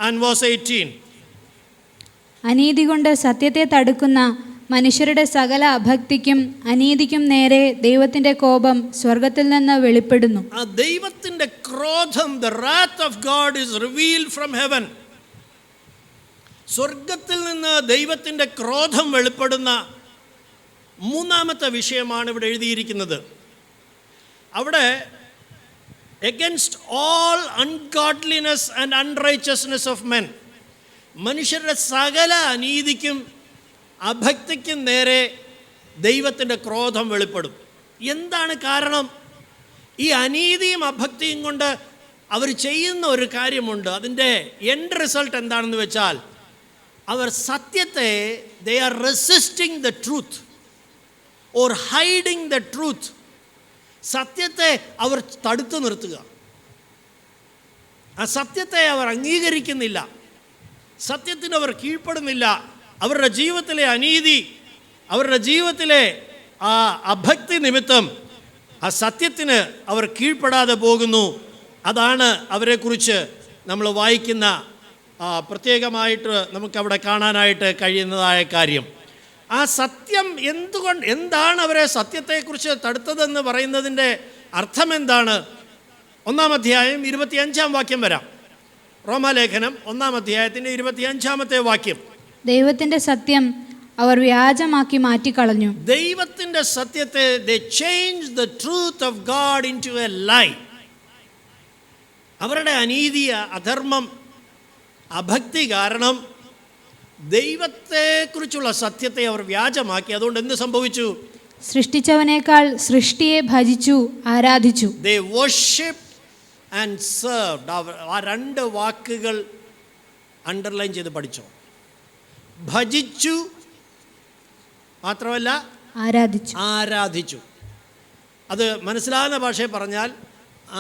and verse 18. അനീതി കൊണ്ട് സത്യത്തെ തടുക്കുന്ന മനുഷ്യരുടെ സകല അഭക്തിക്കും അനീതിക്കും നേരെ ദൈവത്തിൻ്റെ കോപം സ്വർഗത്തിൽ നിന്ന് വെളിപ്പെടുന്നു. ആ ദൈവത്തിൻ്റെ ക്രോധം, the wrath of God is revealed from heaven. സ്വർഗത്തിൽ നിന്ന് ദൈവത്തിൻ്റെ ക്രോധം വെളിപ്പെടുന്ന മൂന്നാമത്തെ വിഷയമാണ് ഇവിടെ എഴുതിയിരിക്കുന്നത്. അവിടെ against all ungodliness and unrighteousness of men, മനുഷ്യരുടെ സകല അനീതിക്കും അഭക്തിക്കും നേരെ ദൈവത്തിൻ്റെ ക്രോധം വെളിപ്പെടും. എന്താണ് കാരണം? ഈ അനീതിയും അഭക്തിയും കൊണ്ട് അവർ ചെയ്യുന്ന ഒരു കാര്യമുണ്ട്. അതിൻ്റെ എൻഡ് റിസൾട്ട് എന്താണെന്ന് വെച്ചാൽ, അവർ സത്യത്തെ they are resisting the truth or hiding the truth. സത്യത്തെ അവർ തടുത്തു നിർത്തുക. ആ സത്യത്തെ അവർ അംഗീകരിക്കുന്നില്ല, സത്യത്തിന് അവർ കീഴ്പ്പെടുന്നില്ല. അവരുടെ ജീവിതത്തിലെ അനീതി, അവരുടെ ജീവിതത്തിലെ ആ അഭക്തി നിമിത്തം ആ സത്യത്തിന് അവർ കീഴ്പ്പെടാതെ പോകുന്നു. അതാണ് അവരെക്കുറിച്ച് നമ്മൾ വായിക്കുന്ന പ്രത്യേകമായിട്ട് നമുക്കവിടെ കാണാനായിട്ട് കഴിയുന്നതായ കാര്യം. ആ സത്യം എന്താണ് അവരെ സത്യത്തെക്കുറിച്ച് തടുത്തതെന്ന് പറയുന്നതിൻ്റെ അർത്ഥം എന്താണ്? 1-ാം അധ്യായം 25-ാം വാക്യം വരാം. റോമാലേഖനം 1-ാം അധ്യായത്തിൻ്റെ 25-ാമത്തെ വാക്യം. ദൈവത്തിൻ്റെ സത്യം അവർ വ്യാജമാക്കി മാറ്റിക്കളഞ്ഞു. ദൈവത്തിൻ്റെ സത്യത്തെ they changed the truth of God into a lie. അവരുടെ അനീതി, അധർമ്മം, അഭക്തി കാരണം ദൈവത്തെക്കുറിച്ചുള്ള സത്യത്തെ അവർ വ്യാജമാക്കി. അതുകൊണ്ട് എന്ത് സംഭവിച്ചു? സൃഷ്ടിച്ചവനേക്കാൾ സൃഷ്ടിയെ ഭജിച്ചു, ആരാധിച്ചു. They worshipped and served. ആ രണ്ട് വാക്കുകൾ അണ്ടർലൈൻ ചെയ്ത് പഠിച്ചോ. ഭജിച്ചു മാത്രമല്ല ആരാധിച്ചു. അത് മനസ്സിലാകുന്ന ഭാഷയിൽ പറഞ്ഞാൽ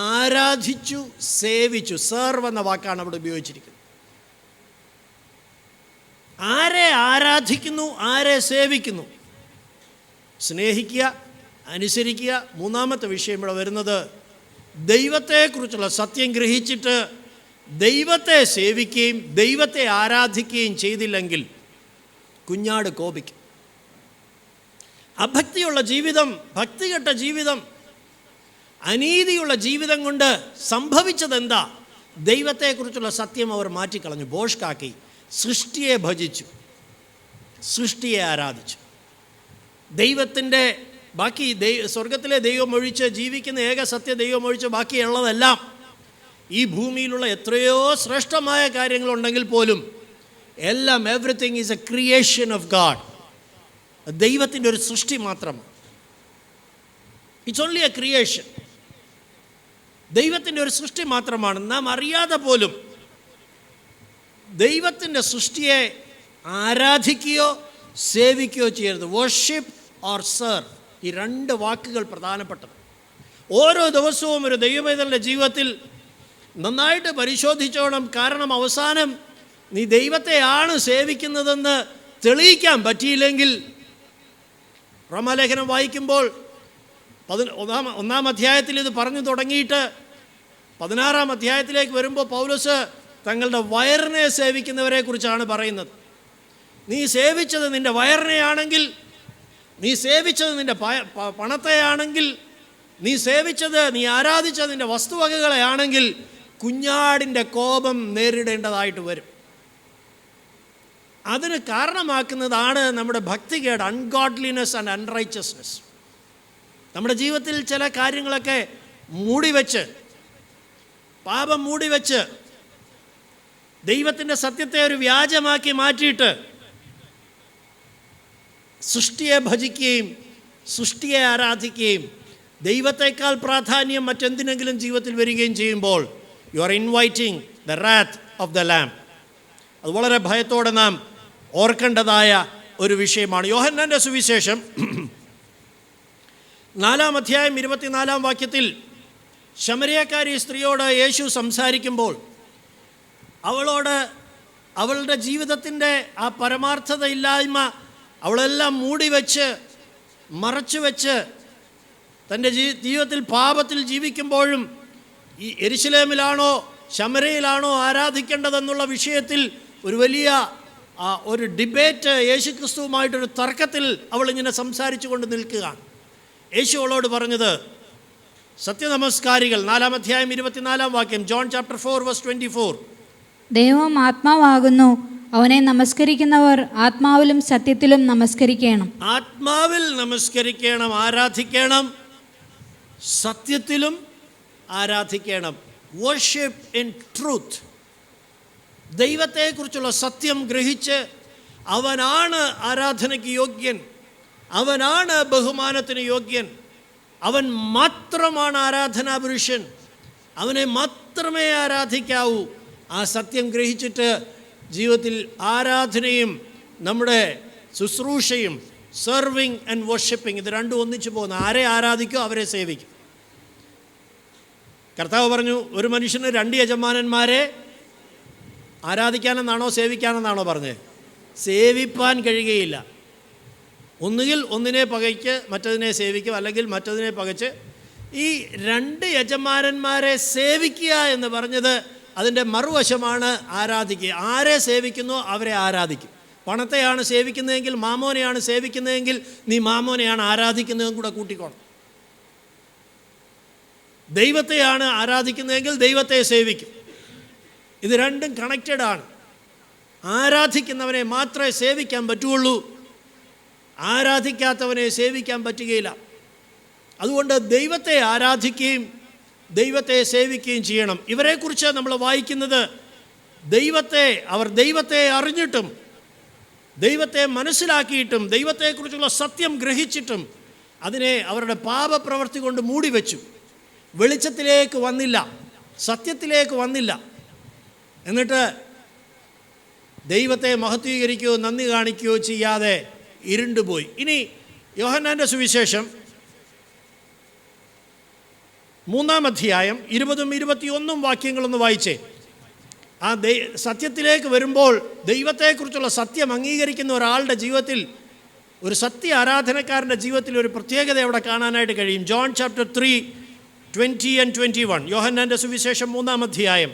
ആരാധിച്ചു, സേവിച്ചു. സെർവ് എന്ന വാക്കാണ് അവിടെ ഉപയോഗിച്ചിരിക്കുന്നത്. ആരെ ആരാധിക്കുന്നു, ആരെ സേവിക്കുന്നു? സ്നേഹിക്കുക, അനുസരിക്കുക. മൂന്നാമത്തെ വിഷയം ഇവിടെ വരുന്നത്, ദൈവത്തെക്കുറിച്ചുള്ള സത്യം ഗ്രഹിച്ചിട്ട് ദൈവത്തെ സേവിക്കുകയും ദൈവത്തെ ആരാധിക്കുകയും ചെയ്തില്ലെങ്കിൽ കുഞ്ഞാട് കോപിക്കും. അഭക്തിയുള്ള ജീവിതം, ഭക്തികെട്ട ജീവിതം, അനീതിയുള്ള ജീവിതം കൊണ്ട് സംഭവിച്ചതെന്താ? ദൈവത്തെക്കുറിച്ചുള്ള സത്യം അവർ മാറ്റിക്കളഞ്ഞു, ബോഷ്കാക്കി. സൃഷ്ടിയെ ഭജിച്ചു, സൃഷ്ടിയെ ആരാധിച്ചു. ദൈവത്തിൻ്റെ ബാക്കി സ്വർഗത്തിലെ ദൈവം ഒഴിച്ച്, ജീവിക്കുന്ന ഏക സത്യ ദൈവം ഒഴിച്ച് ബാക്കിയുള്ളതെല്ലാം, ഈ ഭൂമിയിലുള്ള എത്രയോ ശ്രേഷ്ഠമായ കാര്യങ്ങളുണ്ടെങ്കിൽ പോലും എല്ലാം, everything is A creation of God. ദൈവത്തിൻ്റെ ഒരു സൃഷ്ടി മാത്രമാണ്. It's only A creation. ദൈവത്തിൻ്റെ ഒരു സൃഷ്ടി മാത്രമാണ്. നാം അറിയാതെ പോലും ദൈവത്തിൻ്റെ സൃഷ്ടിയെ ആരാധിക്കുകയോ സേവിക്കുകയോ ചെയ്യരുത്. വർഷിപ്പ് ഓർ സെർവ്, ഈ രണ്ട് വാക്കുകൾ പ്രധാനപ്പെട്ടത്. ഓരോ ദിവസവും ഒരു ദൈവവേദനയുടെ ജീവിതത്തിൽ നന്നായിട്ട് പരിശോധിച്ചോണം. കാരണം അവസാനം നീ ദൈവത്തെയാണ് സേവിക്കുന്നതെന്ന് തെളിയിക്കാൻ പറ്റിയില്ലെങ്കിൽ, റോമാലേഖനം വായിക്കുമ്പോൾ 1-ാം അധ്യായത്തിൽ ഇത് പറഞ്ഞു തുടങ്ങിയിട്ട് 16-ാം അധ്യായത്തിലേക്ക് വരുമ്പോൾ പൗലോസ് തങ്ങളുടെ വയറിനെ സേവിക്കുന്നവരെ കുറിച്ചാണ് പറയുന്നത്. നീ സേവിച്ചത് നിൻ്റെ വയറിനെയാണെങ്കിൽ, നീ സേവിച്ചത് നിൻ്റെ പണത്തെയാണെങ്കിൽ, നീ സേവിച്ചത്, നീ ആരാധിച്ചത് നിൻ്റെ വസ്തുവകകളെയാണെങ്കിൽ കുഞ്ഞാടിൻ്റെ കോപം നേരിടേണ്ടതായിട്ട് വരും. അതിന് കാരണമാക്കുന്നതാണ് നമ്മുടെ ഭക്തികേട്, അൺഗോഡ്ലിനെസ് ആൻഡ് അൺറൈച്ചസ്നെസ്. നമ്മുടെ ജീവിതത്തിൽ ചില കാര്യങ്ങളൊക്കെ മൂടിവെച്ച്, പാപം മൂടിവെച്ച്, ദൈവത്തിൻ്റെ സത്യത്തെ ഒരു വ്യാജമാക്കി മാറ്റിയിട്ട് സൃഷ്ടിയെ ഭജിക്കുകയും സൃഷ്ടിയെ ആരാധിക്കുകയും ദൈവത്തെക്കാൾ പ്രാധാന്യം മറ്റെന്തിനെങ്കിലും ജീവിതത്തിൽ വരികയും ചെയ്യുമ്പോൾ you are inviting the wrath of the lamb. അത് വളരെ ഭയത്തോടെ നാം ഓർക്കേണ്ടതായ ഒരു വിഷയമാണ്. യോഹന്നാൻ്റെ സുവിശേഷം 4-ാം അധ്യായം 24-ാം വാക്യത്തിൽ ശമരിയക്കാരി സ്ത്രീയോട് യേശു സംസാരിക്കുമ്പോൾ അവളോട് അവളുടെ ജീവിതത്തിൻ്റെ ആ പരമാർത്ഥതയില്ലായ്മ അവളെല്ലാം മൂടിവെച്ച് മറച്ചു വെച്ച് തൻ്റെ ജീവിതത്തിൽ പാപത്തിൽ ജീവിക്കുമ്പോഴും ഈ യെരുശലേമിലാണോ ശമരയിലാണോ ആരാധിക്കേണ്ടതെന്നുള്ള വിഷയത്തിൽ ഒരു വലിയ ഒരു ഡിബേറ്റ്, യേശുക്രിസ്തുവുമായിട്ടൊരു തർക്കത്തിൽ അവളിങ്ങനെ സംസാരിച്ചു കൊണ്ട് നിൽക്കുകയാണ്. യേശു അവളോട് പറഞ്ഞത്, സത്യനമസ്കാരികൾ 4-ാം അധ്യായം 24-ാം വാക്യം, ജോൺ ചാപ്റ്റർ 4:24, ദൈവം ആത്മാവാകുന്നു, അവനെ നമസ്കരിക്കുന്നവർ ആത്മാവിലും സത്യത്തിലും നമസ്കരിക്കണം. ആത്മാവിൽ നമസ്കരിക്കണം, ആരാധിക്കണം, സത്യത്തിലും ആരാധിക്കണം. Worship in truth. ദൈവത്തെക്കുറിച്ചുള്ള സത്യം ഗ്രഹിച്ച് അവനാണ് ആരാധനയ്ക്ക് യോഗ്യൻ, അവനാണ് ബഹുമാനത്തിന് യോഗ്യൻ, അവൻ മാത്രമാണ് ആരാധനാ പുരുഷൻ, അവനെ മാത്രമേ ആരാധിക്കാവൂ. ആ സത്യം ഗ്രഹിച്ചിട്ട് ജീവിതത്തിൽ ആരാധനയും നമ്മുടെ ശുശ്രൂഷയും, സെർവിങ് ആൻഡ് വർഷിപ്പിംഗ്, ഇത് രണ്ടും ഒന്നിച്ചു പോകുന്നു. ആരെ ആരാധിക്കോ അവരെ സേവിക്കും. കർത്താവ് പറഞ്ഞു, ഒരു മനുഷ്യന് 2 യജമാനന്മാരെ ആരാധിക്കാനെന്നാണോ സേവിക്കാനെന്നാണോ പറഞ്ഞത്? സേവിപ്പാൻ കഴിയുകയില്ല. ഒന്നുകിൽ ഒന്നിനെ പകയ്ക്ക് മറ്റതിനെ സേവിക്കും, അല്ലെങ്കിൽ മറ്റതിനെ പകച്ച്. ഈ 2 യജമാനന്മാരെ സേവിക്കുക എന്ന് പറഞ്ഞത് അതിൻ്റെ മറുവശമാണ് ആരാധിക്കുക. ആരെ സേവിക്കുന്നോ അവരെ ആരാധിക്കും. പണത്തെയാണ് സേവിക്കുന്നതെങ്കിൽ, മാമോനെയാണ് സേവിക്കുന്നതെങ്കിൽ, നീ മാമോനെയാണ് ആരാധിക്കുന്നതെന്നും കൂടെ കൂട്ടിക്കോണം. ദൈവത്തെയാണ് ആരാധിക്കുന്നതെങ്കിൽ ദൈവത്തെ സേവിക്കും. ഇത് രണ്ടും കണക്റ്റഡ് ആണ്. ആരാധിക്കുന്നവനെ മാത്രമേ സേവിക്കാൻ പറ്റുള്ളൂ, ആരാധിക്കാത്തവനെ സേവിക്കാൻ പറ്റുകയില്ല. അതുകൊണ്ട് ദൈവത്തെ ആരാധിക്കുകയും ദൈവത്തെ സേവിക്കുകയും ചെയ്യണം. ഇവരെക്കുറിച്ച് നമ്മൾ വായിക്കുന്നത്, അവർ ദൈവത്തെ അറിഞ്ഞിട്ടും ദൈവത്തെ മനസ്സിലാക്കിയിട്ടും ദൈവത്തെക്കുറിച്ചുള്ള സത്യം ഗ്രഹിച്ചിട്ടും അതിനെ അവരുടെ പാപപ്രവൃത്തി കൊണ്ട് മൂടിവെച്ചു. വെളിച്ചത്തിലേക്ക് വന്നില്ല, സത്യത്തിലേക്ക് വന്നില്ല. എന്നിട്ട് ദൈവത്തെ മഹത്വീകരിക്കുകയോ നന്ദി കാണിക്കുകയോ ചെയ്യാതെ ഇരുണ്ടുപോയി. ഇനി യോഹന്നാൻ്റെ സുവിശേഷം 3-ാം അധ്യായം 20-21 വാക്യങ്ങളൊന്ന് വായിച്ചേ. ആ സത്യത്തിലേക്ക് വരുമ്പോൾ ദൈവത്തെക്കുറിച്ചുള്ള സത്യം അംഗീകരിക്കുന്ന ഒരാളുടെ ജീവിതത്തിൽ, ഒരു സത്യ ആരാധനക്കാരൻ്റെ ജീവിതത്തിൽ ഒരു പ്രത്യേകത അവിടെ കാണാനായിട്ട് കഴിയും. ജോൺ ചാപ്റ്റർ 3:20-21, യോഹന്നാൻ്റെ സുവിശേഷം 3-ാം അധ്യായം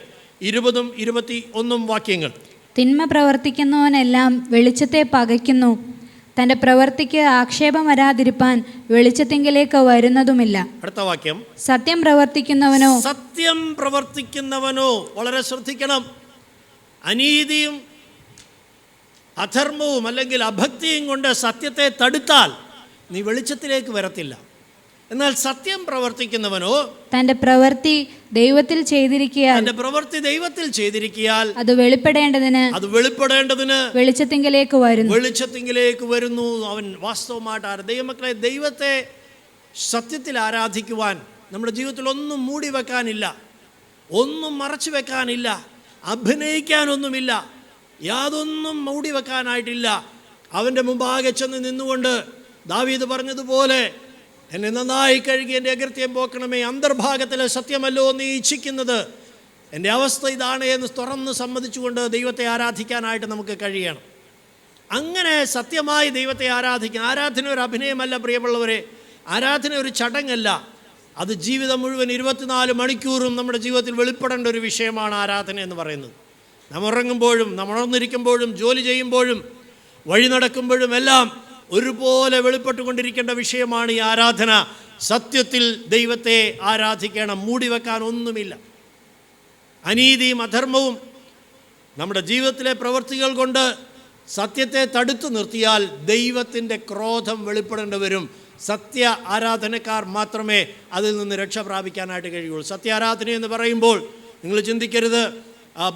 20-21 വാക്യങ്ങൾ. തിന്മ പ്രവർത്തിക്കുന്നവനെല്ലാം വെളിച്ചത്തെ പകയ്ക്കുന്നു, തൻ്റെ പ്രവൃത്തിക്ക് ആക്ഷേപം വരാതിരിപ്പാൻ വെളിച്ചത്തിങ്കിലേക്ക് വരുന്നതുമില്ല. അടുത്ത വാക്യം, സത്യം പ്രവർത്തിക്കുന്നവനോ, വളരെ ശ്രദ്ധിക്കണം, അനീതിയും അധർമ്മവും അല്ലെങ്കിൽ അഭക്തിയും കൊണ്ട് സത്യത്തെ തടുത്താൽ നീ വെളിച്ചത്തിലേക്ക് വരത്തില്ല. എന്നാൽ സത്യം പ്രവർത്തിക്കുന്നവനോ തൻ്റെ പ്രവൃത്തി ദൈവത്തിൽ ചെയ്തിരിക്കിയാൽ അത് വെളിപ്പെടേണ്ടതിന് വെളിച്ചത്തിങ്കിലേക്ക് വരുന്നു. അവൻ വാസ്തവമായിട്ട് ദൈവമക്കളെ, ദൈവത്തെ സത്യത്തിൽ ആരാധിക്കുവാൻ നമ്മുടെ ജീവിതത്തിൽ ഒന്നും മൂടി വെക്കാനില്ല, ഒന്നും മറച്ചു വെക്കാനില്ല, അഭിനയിക്കാനൊന്നുമില്ല, യാതൊന്നും മൂടി വെക്കാനായിട്ടില്ല. അവൻ്റെ മുമ്പാകെ ചെന്ന് നിന്നുകൊണ്ട് ദാവീദ് പറഞ്ഞതുപോലെ, എന്നെ നന്നായി കഴുകി എൻ്റെ അകൃത്യം പോക്കണമേ, അന്തർഭാഗത്തിലെ സത്യമല്ലോ നീ ഇച്ഛിക്കുന്നത്, എൻ്റെ അവസ്ഥ ഇതാണ് എന്ന് തുറന്ന് സമ്മതിച്ചുകൊണ്ട് ദൈവത്തെ ആരാധിക്കാനായിട്ട് നമുക്ക് കഴിയണം. അങ്ങനെ സത്യമായി ദൈവത്തെ ആരാധിക്കാൻ, ആരാധന ഒരു അഭിനയമല്ല പ്രിയമുള്ളവരെ, ആരാധന ഒരു ചടങ്ങല്ല, അത് ജീവിതം മുഴുവൻ 24 മണിക്കൂറും നമ്മുടെ ജീവിതത്തിൽ വെളിപ്പെടേണ്ട ഒരു വിഷയമാണ് ആരാധന എന്ന് പറയുന്നത്. നാം ഉറങ്ങുമ്പോഴും, നാം ഉണർന്നിരിക്കുമ്പോഴും, ജോലി ചെയ്യുമ്പോഴും, വഴി നടക്കുമ്പോഴും എല്ലാം ഒരുപോലെ വെളിപ്പെട്ടുകൊണ്ടിരിക്കേണ്ട വിഷയമാണ് ഈ ആരാധന. സത്യത്തിൽ ദൈവത്തെ ആരാധിക്കണം, മൂടിവെക്കാൻ ഒന്നുമില്ല. അനീതിയും അധർമ്മവും നമ്മുടെ ജീവിതത്തിലെ പ്രവൃത്തികൾ കൊണ്ട് സത്യത്തെ തടുത്തു നിർത്തിയാൽ ദൈവത്തിൻ്റെ ക്രോധം വെളിപ്പെടേണ്ടി വരും. സത്യ ആരാധനക്കാർ മാത്രമേ അതിൽ നിന്ന് രക്ഷ പ്രാപിക്കാനായിട്ട് കഴിയുള്ളൂ. സത്യാരാധന എന്ന് പറയുമ്പോൾ നിങ്ങൾ ചിന്തിക്കരുത്,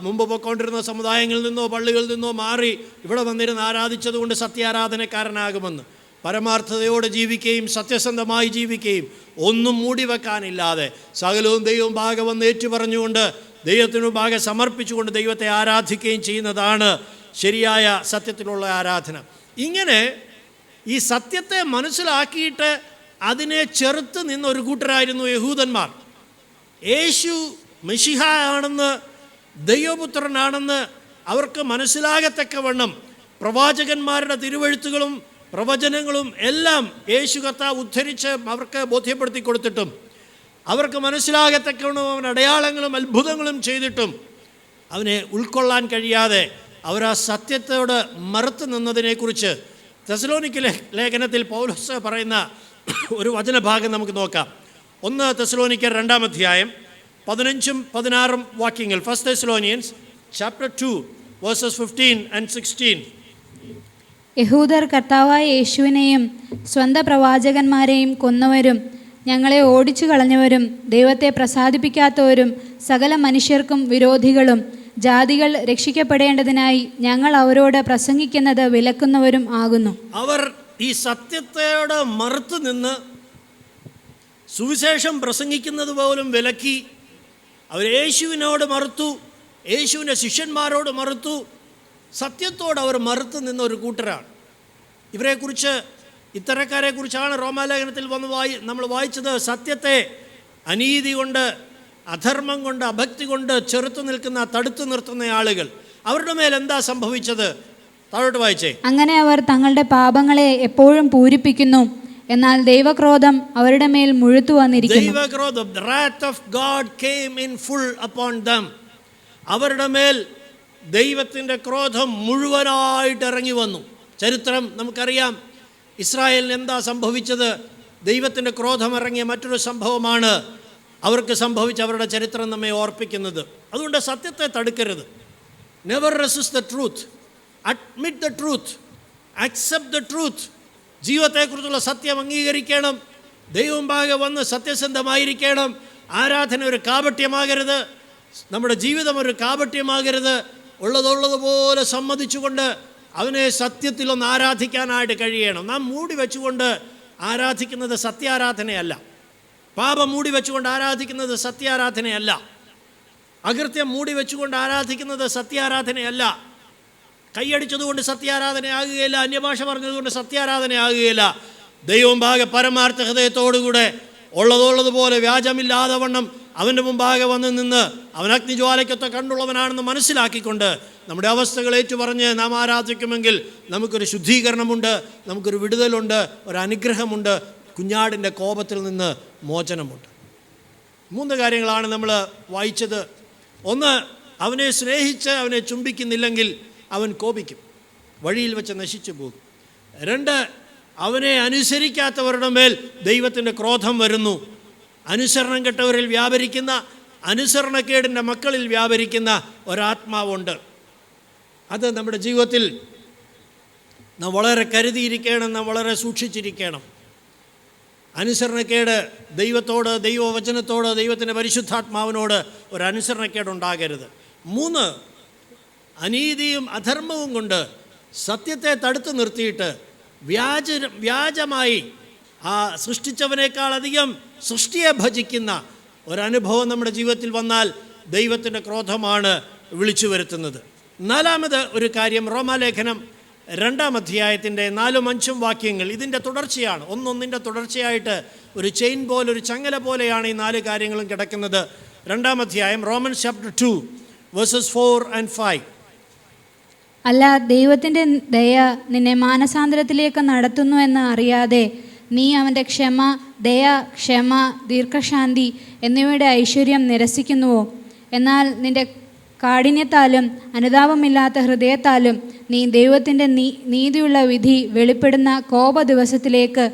മുമ്പ് പോയിക്കൊണ്ടിരുന്ന സമുദായങ്ങളിൽ നിന്നോ പള്ളികളിൽ നിന്നോ മാറി ഇവിടെ വന്നിരുന്ന് ആരാധിച്ചതുകൊണ്ട് സത്യാരാധനക്കാരനാകുമെന്ന്. പരമാർത്ഥതയോടെ ജീവിക്കുകയും സത്യസന്ധമായി ജീവിക്കുകയും ഒന്നും മൂടി വെക്കാനില്ലാതെ സകലവും ദൈവം ഭാഗം വന്ന് ഏറ്റുപറഞ്ഞുകൊണ്ട് ദൈവത്തിനു ഭാഗം സമർപ്പിച്ചുകൊണ്ട് ദൈവത്തെ ആരാധിക്കുകയും ചെയ്യുന്നതാണ് ശരിയായ സത്യത്തിലുള്ള ആരാധന. ഇങ്ങനെ ഈ സത്യത്തെ മനസ്സിലാക്കിയിട്ട് അതിനെ ചെറുത്ത് നിന്ന ഒരു കൂട്ടരായിരുന്നു യഹൂദന്മാർ. യേശു മെശിഹ ആണെന്ന്, ദൈവപുത്രനാണെന്ന് അവർക്ക് മനസ്സിലാകത്തക്കവണ്ണം പ്രവാചകന്മാരുടെ തിരുവെഴുത്തുകളും പ്രവചനങ്ങളും എല്ലാം യേശു കർത്താവ് ഉദ്ധരിച്ച് അവർക്ക് ബോധ്യപ്പെടുത്തി കൊടുത്തിട്ടും അവർക്ക് മനസ്സിലാകത്തക്കവണ്ണം അവൻ അടയാളങ്ങളും അത്ഭുതങ്ങളും ചെയ്തിട്ടും അവനെ ഉൾക്കൊള്ളാൻ കഴിയാതെ അവർ ആ സത്യത്തോട് മറുത്തു നിന്നതിനെക്കുറിച്ച് തെസ്സലോനിക്ക ലേഖനത്തിൽ പൗലോസ് പറയുന്ന ഒരു വചനഭാഗം നമുക്ക് നോക്കാം. 1 തെസ്സലോനിക്കർ 2-ാം അധ്യായം 15-16 വാക്യങ്ങൾ. 1 Thessalonians chapter 2 verses 15 and 16. യഹൂദർ കർത്താവായ യേശുവിനെയും സ്വന്തം പ്രവാചകന്മാരെയും കൊന്നവരും ഞങ്ങളെ ഓടിച്ചു കളഞ്ഞവരും ദൈവത്തെ പ്രസാദിപ്പിക്കാത്തവരും സകല മനുഷ്യർക്കും വിരോധികളും ജാതികൾ രക്ഷിക്കപ്പെടേണ്ടതിനായി ഞങ്ങൾ അവരോട് പ്രസംഗിക്കുന്നത് വിലക്കുന്നവരും ആകുന്നു. അവർ ഈ സത്യത്തോട് മറുത്തു നിന്ന് സുവിശേഷം പ്രസംഗിക്കുന്നത് പോലും വിലക്കി. അവർ യേശുവിനോട് മറുത്തു, യേശുവിൻ്റെ ശിഷ്യന്മാരോട് മറുത്തു, സത്യത്തോട് അവർ മറുത്തു നിന്ന ഒരു കൂട്ടരാണ്. ഇവരെക്കുറിച്ച്, ഇത്തരക്കാരെക്കുറിച്ചാണ് റോമാലേഖനത്തിൽ നമ്മൾ വായിച്ചത്. സത്യത്തെ അനീതി കൊണ്ട്, അധർമ്മം കൊണ്ട്, അഭക്തി കൊണ്ട് ചെറുത്തു നിൽക്കുന്ന, തടുത്തു നിർത്തുന്ന ആളുകൾ. അവരുടെ മേൽ എന്താ സംഭവിച്ചത്? താഴോട്ട് വായിച്ചേ. അങ്ങനെ അവർ തങ്ങളുടെ പാപങ്ങളെ എപ്പോഴും പൂരിപ്പിക്കുന്നു, എന്നാൽ ദൈവക്രോധം അവരുടെ മേൽ മുഴുത്തു വന്നിരിക്കുന്നു. ദൈവക്രോധം, the wrath of God came in full upon them. അവരുടെ മേൽ ദൈവത്തിൻ്റെ ക്രോധം മുഴുവനായിട്ട് ഇറങ്ങി വന്നു. ചരിത്രം നമുക്കറിയാം. ഇസ്രായേലിന് എന്താ സംഭവിച്ചത്? ദൈവത്തിൻ്റെ ക്രോധം ഇറങ്ങിയ മറ്റൊരു സംഭവമാണ് അവർക്ക് സംഭവിച്ച അവരുടെ ചരിത്രം നമ്മെ ഓർപ്പിക്കുന്നത്. അതുകൊണ്ട് സത്യത്തെ തടുക്കരുത്. Never resist the truth, admit the truth, accept the truth. ജീവിതത്തെക്കുറിച്ചുള്ള സത്യം അംഗീകരിക്കണം. ദൈവമുമ്പാകെ വന്ന് സത്യസന്ധമായിരിക്കണം. ആരാധന ഒരു കാപട്യമാകരുത്. നമ്മുടെ ജീവിതം ഒരു കാപട്യമാകരുത്. ഉള്ളതുള്ളതുപോലെ സമ്മതിച്ചുകൊണ്ട് അവനെ സത്യത്തിലൊന്ന് ആരാധിക്കാനായിട്ട് കഴിയണം. നാം മൂടി വെച്ചുകൊണ്ട് ആരാധിക്കുന്നത് സത്യാരാധനയല്ല. പാപം മൂടി വെച്ചുകൊണ്ട് ആരാധിക്കുന്നത് സത്യാരാധനയല്ല. അകൃത്യം മൂടി വെച്ചുകൊണ്ട് ആരാധിക്കുന്നത് സത്യാരാധനയല്ല. കൈയടിച്ചതുകൊണ്ട് സത്യാരാധനയാകുകയില്ല. അന്യഭാഷ പറഞ്ഞതുകൊണ്ട് സത്യാരാധനയാകുകയില്ല. ദൈവം മുമ്പാകെ പരമാർത്ഥ ഹൃദയത്തോടുകൂടെ ഉള്ളതുള്ളതുപോലെ വ്യാജമില്ലാതെ വണ്ണം അവൻ്റെ മുമ്പാകെ വന്ന് നിന്ന് അവൻ അഗ്നിജ്വാലയ്ക്കൊത്ത കണ്ടുള്ളവനാണെന്ന് മനസ്സിലാക്കിക്കൊണ്ട് നമ്മുടെ അവസ്ഥകൾ ഏറ്റുപറഞ്ഞ് നാം ആരാധിക്കുമെങ്കിൽ നമുക്കൊരു ശുദ്ധീകരണമുണ്ട്, നമുക്കൊരു വിടുതലുണ്ട്, ഒരു അനുഗ്രഹമുണ്ട്, കുഞ്ഞാടിൻ്റെ കോപത്തിൽ നിന്ന് മോചനമുണ്ട്. 3 കാര്യങ്ങളാണ് നമ്മൾ വായിച്ചത്. 1, അവനെ സ്നേഹിച്ച് അവനെ ചുംബിക്കുന്നില്ലെങ്കിൽ അവൻ കോപിക്കും, വഴിയിൽ വെച്ച് നശിച്ചു പോകും. 2, അവനെ അനുസരിക്കാത്തവരുടെ മേൽ ദൈവത്തിൻ്റെ ക്രോധം വരുന്നു. അനുസരണം കെട്ടവരിൽ വ്യാപരിക്കുന്ന, അനുസരണക്കേടിൻ്റെ മക്കളിൽ വ്യാപരിക്കുന്ന ഒരാത്മാവുണ്ട്. അത് നമ്മുടെ ജീവിതത്തിൽ നാം വളരെ കരുതിയിരിക്കണം, നാം വളരെ സൂക്ഷിച്ചിരിക്കണം. അനുസരണക്കേട് ദൈവത്തോട്, ദൈവവചനത്തോട്, ദൈവത്തിൻ്റെ പരിശുദ്ധാത്മാവിനോട് ഒരു അനുസരണക്കേടുണ്ടാകരുത്. 3, അനീതിയും അധർമ്മവും കൊണ്ട് സത്യത്തെ തടുത്തു നിർത്തിയിട്ട് വ്യാജമായി ആ സൃഷ്ടിച്ചവനേക്കാളധികം സൃഷ്ടിയെ ഭജിക്കുന്ന ഒരനുഭവം നമ്മുടെ ജീവിതത്തിൽ വന്നാൽ ദൈവത്തിൻ്റെ ക്രോധമാണ് വിളിച്ചു വരുത്തുന്നത്. 4ാമത് ഒരു കാര്യം, റോമാലേഖനം 2-ാം അധ്യായത്തിൻ്റെ 4-5 വാക്യങ്ങൾ ഇതിൻ്റെ തുടർച്ചയാണ്. ഒന്നൊന്നിൻ്റെ തുടർച്ചയായിട്ട് ഒരു ചെയിൻ പോലെ, ഒരു ചങ്ങല പോലെയാണ് ഈ 4 കാര്യങ്ങളും കിടക്കുന്നത്. 2-ാം അധ്യായം, റോമൻസ് ചാപ്റ്റർ 2 verses 4 and 5. അല്ല, ദൈവത്തിൻ്റെ ദയ നിന്നെ മാനസാന്തരത്തിലേക്ക് നടത്തുന്നു എന്ന് അറിയാതെ നീ അവൻ്റെ ക്ഷമ, ദയ, ക്ഷമ, ദീർഘശാന്തി എന്നിവയുടെ ഐശ്വര്യം നിരസിക്കുന്നുവോ? എന്നാൽ നിന്റെ കാഠിന്യത്താലും അനുതാപമില്ലാത്ത ഹൃദയത്താലും നീ ദൈവത്തിൻ്റെ നീതിയുള്ള വിധി വെളിപ്പെടുന്ന കോപ ദിവസത്തിലേക്ക്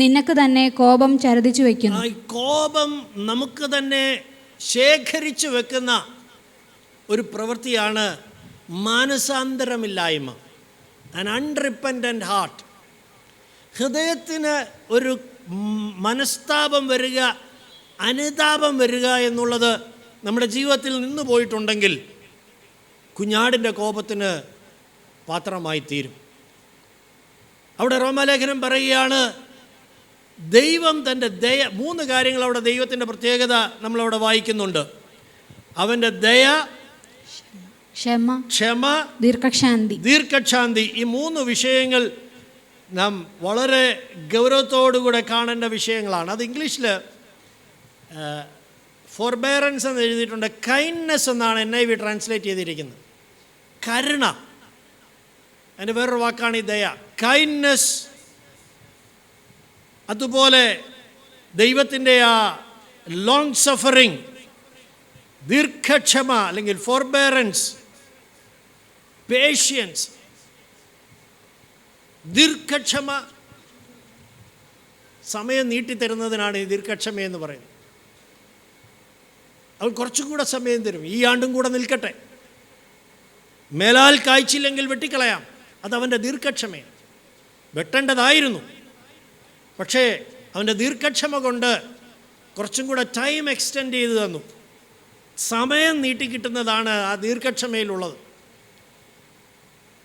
നിനക്ക് തന്നെ കോപം ചരുതിച്ചു വയ്ക്കുന്നു. കോപം നമുക്ക് തന്നെ ശേഖരിച്ചു വെക്കുന്ന ഒരു പ്രവൃത്തിയാണ് മാനസാന്തരമില്ലായ്മ, ആൻ അൺറിപ്പൻറ്റൻ്റ് ഹാർട്ട്. ഹൃദയത്തിന് ഒരു മനസ്താപം വരിക, അനുതാപം വരിക എന്നുള്ളത് നമ്മുടെ ജീവിതത്തിൽ നിന്ന് പോയിട്ടുണ്ടെങ്കിൽ കുഞ്ഞാടിൻ്റെ കോപത്തിന് പാത്രമായി തീരും. അവിടെ റോമാലേഖനം പറയുകയാണ്, ദൈവം തൻ്റെ ദയ, 3 കാര്യങ്ങൾ അവിടെ ദൈവത്തിൻ്റെ പ്രത്യേകത നമ്മളവിടെ വായിക്കുന്നുണ്ട്. അവൻ്റെ ദയ, ക്ഷമ, ദീർഘശാന്തി. ഈ 3 വിഷയങ്ങൾ നാം വളരെ ഗൗരവത്തോടുകൂടെ കാണേണ്ട വിഷയങ്ങളാണ്. അത് ഇംഗ്ലീഷിൽ ഫോർബെയറൻസ് എന്ന് എഴുതിയിട്ടുണ്ട്. കൈൻഡ്നെസ് എന്നാണ് NIV ട്രാൻസ്ലേറ്റ് ചെയ്തിരിക്കുന്നത്. കരുണ, അതിൻ്റെ വേറൊരു വാക്കാണ് ഈ ദയ, കൈൻഡ്നെസ്. അതുപോലെ ദൈവത്തിൻ്റെ ആ ലോങ് സഫറിങ്, ദീർഘക്ഷമ അല്ലെങ്കിൽ ഫോർബെയറൻസ്. പേഷ്യൻസ്, ദീർഘക്ഷമ, സമയം നീട്ടിത്തരുന്നതിനാണ് ഈ ദീർഘക്ഷമ എന്ന് പറയുന്നത്. അവൻ കുറച്ചും കൂടെ സമയം തരും, ഈ ആണ്ടും കൂടെ നിൽക്കട്ടെ, മേലാൽ കായ്ച്ചില്ലെങ്കിൽ വെട്ടിക്കളയാം. അതവൻ്റെ ദീർഘക്ഷമയാണ്. വെട്ടേണ്ടതായിരുന്നു, പക്ഷേ അവൻ്റെ ദീർഘക്ഷമ കൊണ്ട് കുറച്ചും കൂടെ ടൈം എക്സ്റ്റെൻഡ് ചെയ്ത് തന്നു. സമയം നീട്ടിക്കിട്ടുന്നതാണ് ആ ദീർഘക്ഷമയിലുള്ളത്.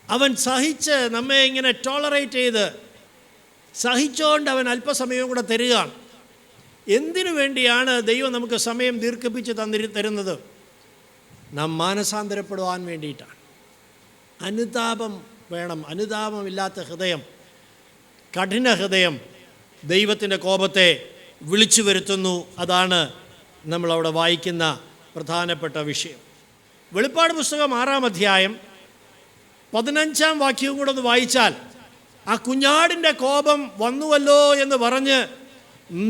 അവൻ സഹിച്ച് നമ്മെ ഇങ്ങനെ ടോളറേറ്റ് ചെയ്ത് സഹിച്ചുകൊണ്ട് അവൻ അല്പസമയവും കൂടെ തരികയാണ്. എന്തിനു വേണ്ടിയാണ് ദൈവം നമുക്ക് സമയം ദീർഘിപ്പിച്ച് തരുന്നത്? നാം മാനസാന്തരപ്പെടുവാൻ വേണ്ടിയിട്ടാണ്. അനുതാപം വേണം. അനുതാപമില്ലാത്ത ഹൃദയം, കഠിന ഹൃദയം ദൈവത്തിൻ്റെ കോപത്തെ വിളിച്ചു വരുത്തുന്നു. അതാണ് നമ്മളവിടെ വായിക്കുന്ന പ്രധാനപ്പെട്ട വിഷയം. വെളിപ്പാട് പുസ്തകം 6-ാം അധ്യായം 15-ാം വാക്യവും കൂടെ ഒന്ന് വായിച്ചാൽ, ആ കുഞ്ഞാടിൻ്റെ കോപം വന്നുവല്ലോ എന്ന് പറഞ്ഞ്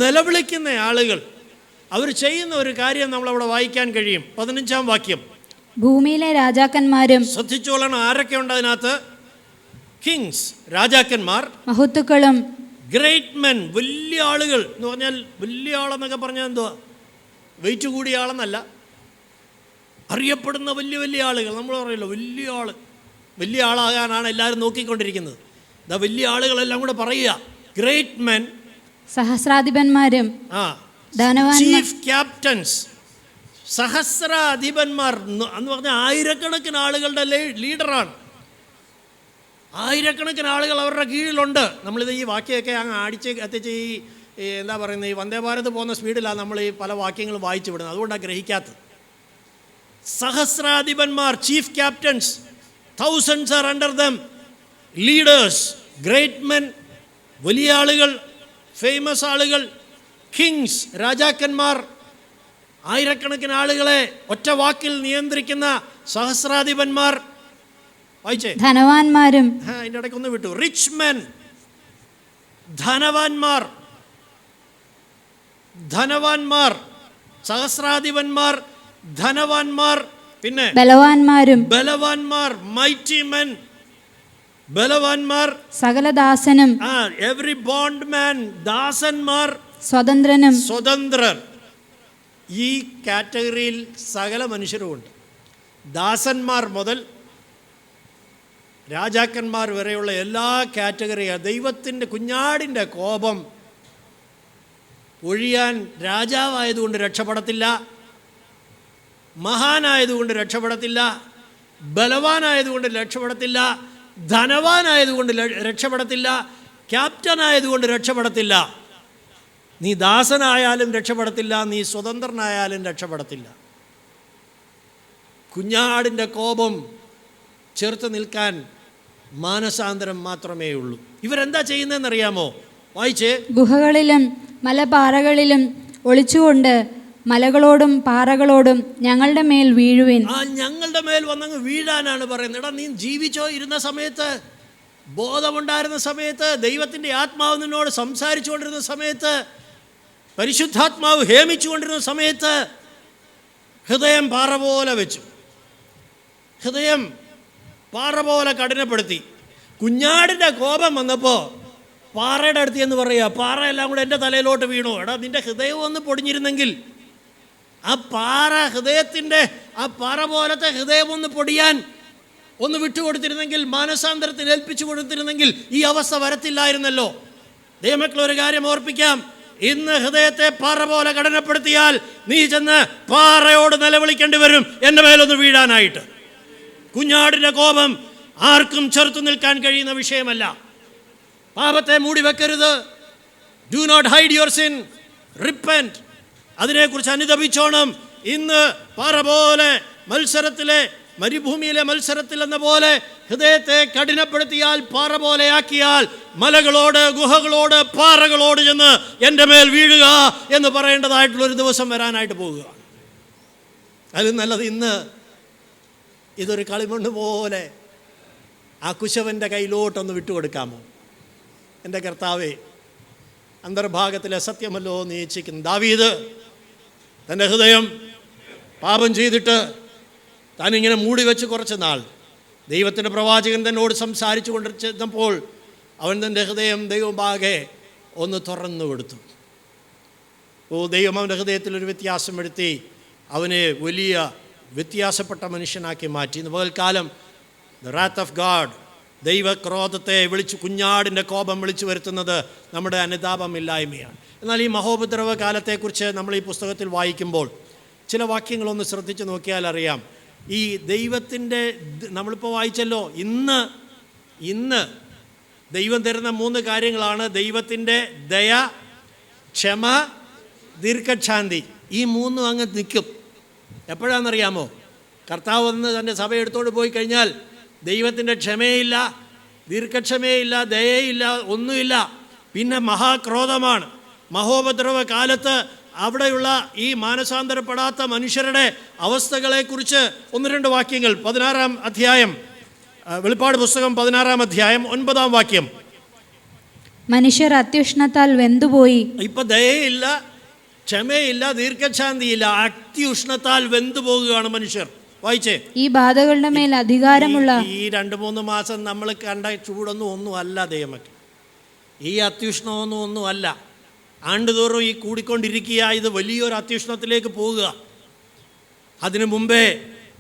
നിലവിളിക്കുന്ന ആളുകൾ അവർ ചെയ്യുന്ന ഒരു കാര്യം നമ്മളവിടെ വായിക്കാൻ കഴിയും. 15-ാം വാക്യം, ഭൂമിയിലെ രാജാക്കന്മാരും, ശ്രദ്ധിച്ചോളണം ആരൊക്കെ ഉണ്ട് അതിനകത്ത്? കിങ്സ്, രാജാക്കന്മാർ, മഹത്തുക്കളും, ഗ്രേറ്റ് മെൻ, വലിയ ആളുകൾ എന്ന് പറഞ്ഞാൽ വലിയ ആളെന്നൊക്കെ പറഞ്ഞാൽ എന്തുവാ? വെയിറ്റ് കൂടിയ ആളെന്നല്ല, അറിയപ്പെടുന്ന വലിയ വലിയ ആളുകൾ. നമ്മൾ പറയല്ലോ വലിയ ആൾ, വലിയ ആളാകാനാണ് എല്ലാവരും നോക്കിക്കൊണ്ടിരിക്കുന്നത്. ഇതാ വലിയ ആളുകളെല്ലാം കൂടെ പറയുക, ഗ്രേറ്റ് മെൻ, സഹസ്രാധിപന്മാരും, ചീഫ് ക്യാപ്റ്റൻസ്, സഹസ്രാധിപന്മാർ എന്ന് പറഞ്ഞാൽ ആയിരക്കണക്കിന് ആളുകളുടെ ലീഡറാണ്. ആയിരക്കണക്കിന് ആളുകൾ അവരുടെ കീഴിലുണ്ട്. നമ്മളിത് ഈ വാക്യമൊക്കെ അങ്ങ് അടിച്ച് എത്തിച്ച് ഈ എന്താ പറയുന്നത്, ഈ വന്ദേ ഭാരത് പോകുന്ന സ്പീഡിലാണ് നമ്മൾ ഈ പല വാക്യങ്ങളും വായിച്ചു വിടുന്നത്. അതുകൊണ്ടാണ് ഗ്രഹിക്കാത്തത്. സഹസ്രാധിപന്മാർ, chief captains, thousands are under them, leaders, great men, വലിയ ആളുകൾ, ഫേമസ് ആളുകൾ, കിങ്സ്, രാജാക്കന്മാർ, ആയിരക്കണക്കിന് ആളുകളെ ഒറ്റ വാക്കിൽ നിയന്ത്രിക്കുന്ന സഹസ്രാധിപന്മാർ. വായിച്ചേ, ധനവാന്മാരും, അതിൻ്റെ ഇടയ്ക്കൊന്ന് വിട്ടു, റിച്ച് മെൻ, ധനവാന്മാർ, ധനവാന്മാർ, സഹസ്രാധിപന്മാർ, ധനവാന്മാർ, പിന്നെ ബലവാന്മാരും, ബലവാന്മാർ, മൈറ്റി മെൻ, ബലവാന്മാർ, സകലദാസനും, എവറി ബോണ്ട് മാൻ, ദാസന്മാർ, സ്വതന്ത്രനും, സ്വതന്ത്രർ. ഈ കാറ്റഗറിയിൽ സകല മനുഷ്യരുമുണ്ട്. ദാസന്മാർ മുതൽ രാജാക്കന്മാർ വരെയുള്ള എല്ലാ കാറ്റഗറിയും. ദൈവത്തിൻ്റെ കുഞ്ഞാടിൻ്റെ കോപം ഒഴിയാൻ രാജാവായതുകൊണ്ട് രക്ഷപ്പെടത്തില്ല, മഹാനായതുകൊണ്ട് രക്ഷപ്പെടത്തില്ല, ബലവാനായതുകൊണ്ട് രക്ഷപ്പെടത്തില്ല, ധനവാനായതുകൊണ്ട് രക്ഷപ്പെടത്തില്ല, ക്യാപ്റ്റനായതുകൊണ്ട് രക്ഷപ്പെടത്തില്ല. നീ ദാസനായാലും രക്ഷപ്പെടത്തില്ല, നീ സ്വതന്ത്രനായാലും രക്ഷപ്പെടത്തില്ല. കുഞ്ഞാടിൻ്റെ കോപം ചേർത്ത് നിൽക്കാൻ മാനസാന്തരം മാത്രമേ ഉള്ളൂ. ഇവരെന്താ ചെയ്യുന്നതെന്നറിയാമോ? വായിച്ചേ, ഗുഹകളിലും മലപാറകളിലും ഒളിച്ചുകൊണ്ട് മലകളോടും പാറകളോടും ഞങ്ങളുടെ മേൽ വീഴുവിൻ. ഞങ്ങളുടെ മേൽ വന്നങ്ങ് വീഴാനാണ് പറയുന്നത്. എടാ, നീ ജീവിച്ചോ ഇരുന്ന സമയത്ത്, ബോധമുണ്ടായിരുന്ന സമയത്ത്, ദൈവത്തിൻ്റെ ആത്മാവ് നിന്നോട് സംസാരിച്ചുകൊണ്ടിരുന്ന സമയത്ത്, പരിശുദ്ധാത്മാവ് ഹേമിച്ചുകൊണ്ടിരുന്ന സമയത്ത് ഹൃദയം പാറ പോലെ വെച്ചു, ഹൃദയം പാറ പോലെ കഠിനപ്പെടുത്തി. കുഞ്ഞാടിൻ്റെ കോപം വന്നപ്പോൾ പാറയുടെ അടുത്ത് എന്ന് പറയുക, പാറയെല്ലാം കൂടെ എൻ്റെ തലയിലോട്ട് വീണു. എടാ, നിൻ്റെ ഹൃദയം ഒന്ന് പൊടിഞ്ഞിരുന്നെങ്കിൽ, ആ പാറ, ഹൃദയത്തിൻ്റെ ആ പാറ പോലത്തെ ഹൃദയം ഒന്ന് പൊടിയാൻ ഒന്ന് വിട്ടുകൊടുത്തിരുന്നെങ്കിൽ, മാനസാന്തരത്തിന് ഏൽപ്പിച്ചു കൊടുത്തിരുന്നെങ്കിൽ ഈ അവസ്ഥ വരത്തില്ലായിരുന്നല്ലോ. ദൈവമക്കൾ, ഒരു കാര്യം ഓർപ്പിക്കാം, ഇന്ന് ഹൃദയത്തെ പാറ പോലെ കഠിനപ്പെടുത്തിയാൽ നീ ചെന്ന് പാറയോട് നിലവിളിക്കേണ്ടി വരും, എൻ്റെ മേലൊന്ന് വീഴാനായിട്ട്. കുഞ്ഞാടിൻ്റെ കോപം ആർക്കും ചെറുത്തു നിൽക്കാൻ കഴിയുന്ന വിഷയമല്ല. പാപത്തെ മൂടി വെക്കരുത്. Do not hide your sin, repent. അതിനെക്കുറിച്ച് അനുതപിച്ചോണം. ഇന്ന് പാറ പോലെ മത്സരത്തിലെ, മരുഭൂമിയിലെ മത്സരത്തിൽ എന്ന പോലെ ഹൃദയത്തെ കഠിനപ്പെടുത്തിയാൽ, പാറ പോലെയാക്കിയാൽ, മലകളോട്, ഗുഹകളോട്, പാറകളോട് ചെന്ന് എൻ്റെ മേൽ വീഴുക എന്ന് പറയേണ്ടതായിട്ടുള്ളൊരു ദിവസം വരാനായിട്ട് പോകുക. അത് നല്ലത് ഇന്ന് ഇതൊരു കളിമണ്ണ് പോലെ ആ കുശവൻ്റെ കയ്യിലോട്ടൊന്ന് വിട്ടുകൊടുക്കാമോ? എൻ്റെ കർത്താവേ, അന്തർഭാഗത്തിലെ സത്യമല്ലോ നീ ഇച്ഛിക്കുന്നു. ദാവീദ് തൻ്റെ ഹൃദയം പാപം ചെയ്തിട്ട് താനിങ്ങനെ മൂടി വെച്ച് കുറച്ച് നാൾ ദൈവത്തിൻ്റെ പ്രവാചകൻ തന്നോട് സംസാരിച്ചു കൊണ്ടിരുന്നപ്പോൾ അവൻ തൻ്റെ ഹൃദയം ദൈവമാകെ ഒന്ന് തുറന്നു കൊടുത്തു. ദൈവം അവൻ്റെ ഹൃദയത്തിലൊരു വ്യത്യാസം വരുത്തി അവനെ വലിയ വ്യത്യാസപ്പെട്ട മനുഷ്യനാക്കി മാറ്റി. ഇന്ന് പകൽക്കാലം ദ റാത്ത് ഓഫ് ഗാഡ്, ദൈവക്രോധത്തെ കുഞ്ഞാടിൻ്റെ കോപം വിളിച്ചു വരുത്തുന്നത് നമ്മുടെ അനുതാപമില്ലായ്മയാണ്. എന്നാൽ ഈ മഹോപദ്രവ കാലത്തെക്കുറിച്ച് നമ്മൾ ഈ പുസ്തകത്തിൽ വായിക്കുമ്പോൾ ചില വാക്യങ്ങളൊന്ന് ശ്രദ്ധിച്ച് നോക്കിയാൽ അറിയാം. ഈ ദൈവത്തിൻ്റെ നമ്മളിപ്പോൾ വായിച്ചല്ലോ, ഇന്ന് ദൈവം തരുന്ന 3 കാര്യങ്ങളാണ്: ദൈവത്തിൻ്റെ ദയ, ക്ഷമ, ദീർഘക്ഷാന്തി. ഈ 3 അങ്ങ് നിൽക്കും. എപ്പോഴാണെന്നറിയാമോ? കർത്താവ് വന്ന് തൻ്റെ സഭ എടുത്തോണ്ട് പോയി കഴിഞ്ഞാൽ ദൈവത്തിൻ്റെ ക്ഷമയില്ല, ദീർഘക്ഷമയില്ല, ദയയില്ല, ഒന്നുമില്ല. പിന്നെ മഹാക്രോധമാണ്. മഹോപദ്രവ കാലത്ത് അവിടെയുള്ള ഈ മാനസാന്തരപ്പെടാത്ത മനുഷ്യരുടെ അവസ്ഥകളെക്കുറിച്ച് 1-2 വാക്യങ്ങൾ. 16-ാം അധ്യായം, വെളിപ്പാട് പുസ്തകം 16-ാം അധ്യായം 9-ാം വാക്യം. മനുഷ്യർ അത്യുഷ്ണത്താൽ വെന്തുപോയി. ഇപ്പൊ ദയയില്ല, ക്ഷമയില്ല, ദീർഘശാന്തിയില്ല, അത്യുഷ്ണത്താൽ വെന്തുപോകുകയാണ് മനുഷ്യർ. വായിച്ചേ. ഈ ബാധകളുടെ മേൽ അധികാരമുള്ള ഈ 2-3 മാസം നമ്മൾ കണ്ട ചൂടൊന്നും അല്ല ദൈവമക്കൾ. ഈ അത്യുഷ്ണമൊന്നും അല്ല. ആണ്ടുതോറും ഈ കൂടിക്കൊണ്ടിരിക്കുക. ഇത് വലിയൊരു അത്യുഷ്ണത്തിലേക്ക് പോവുക. അതിനു മുമ്പേ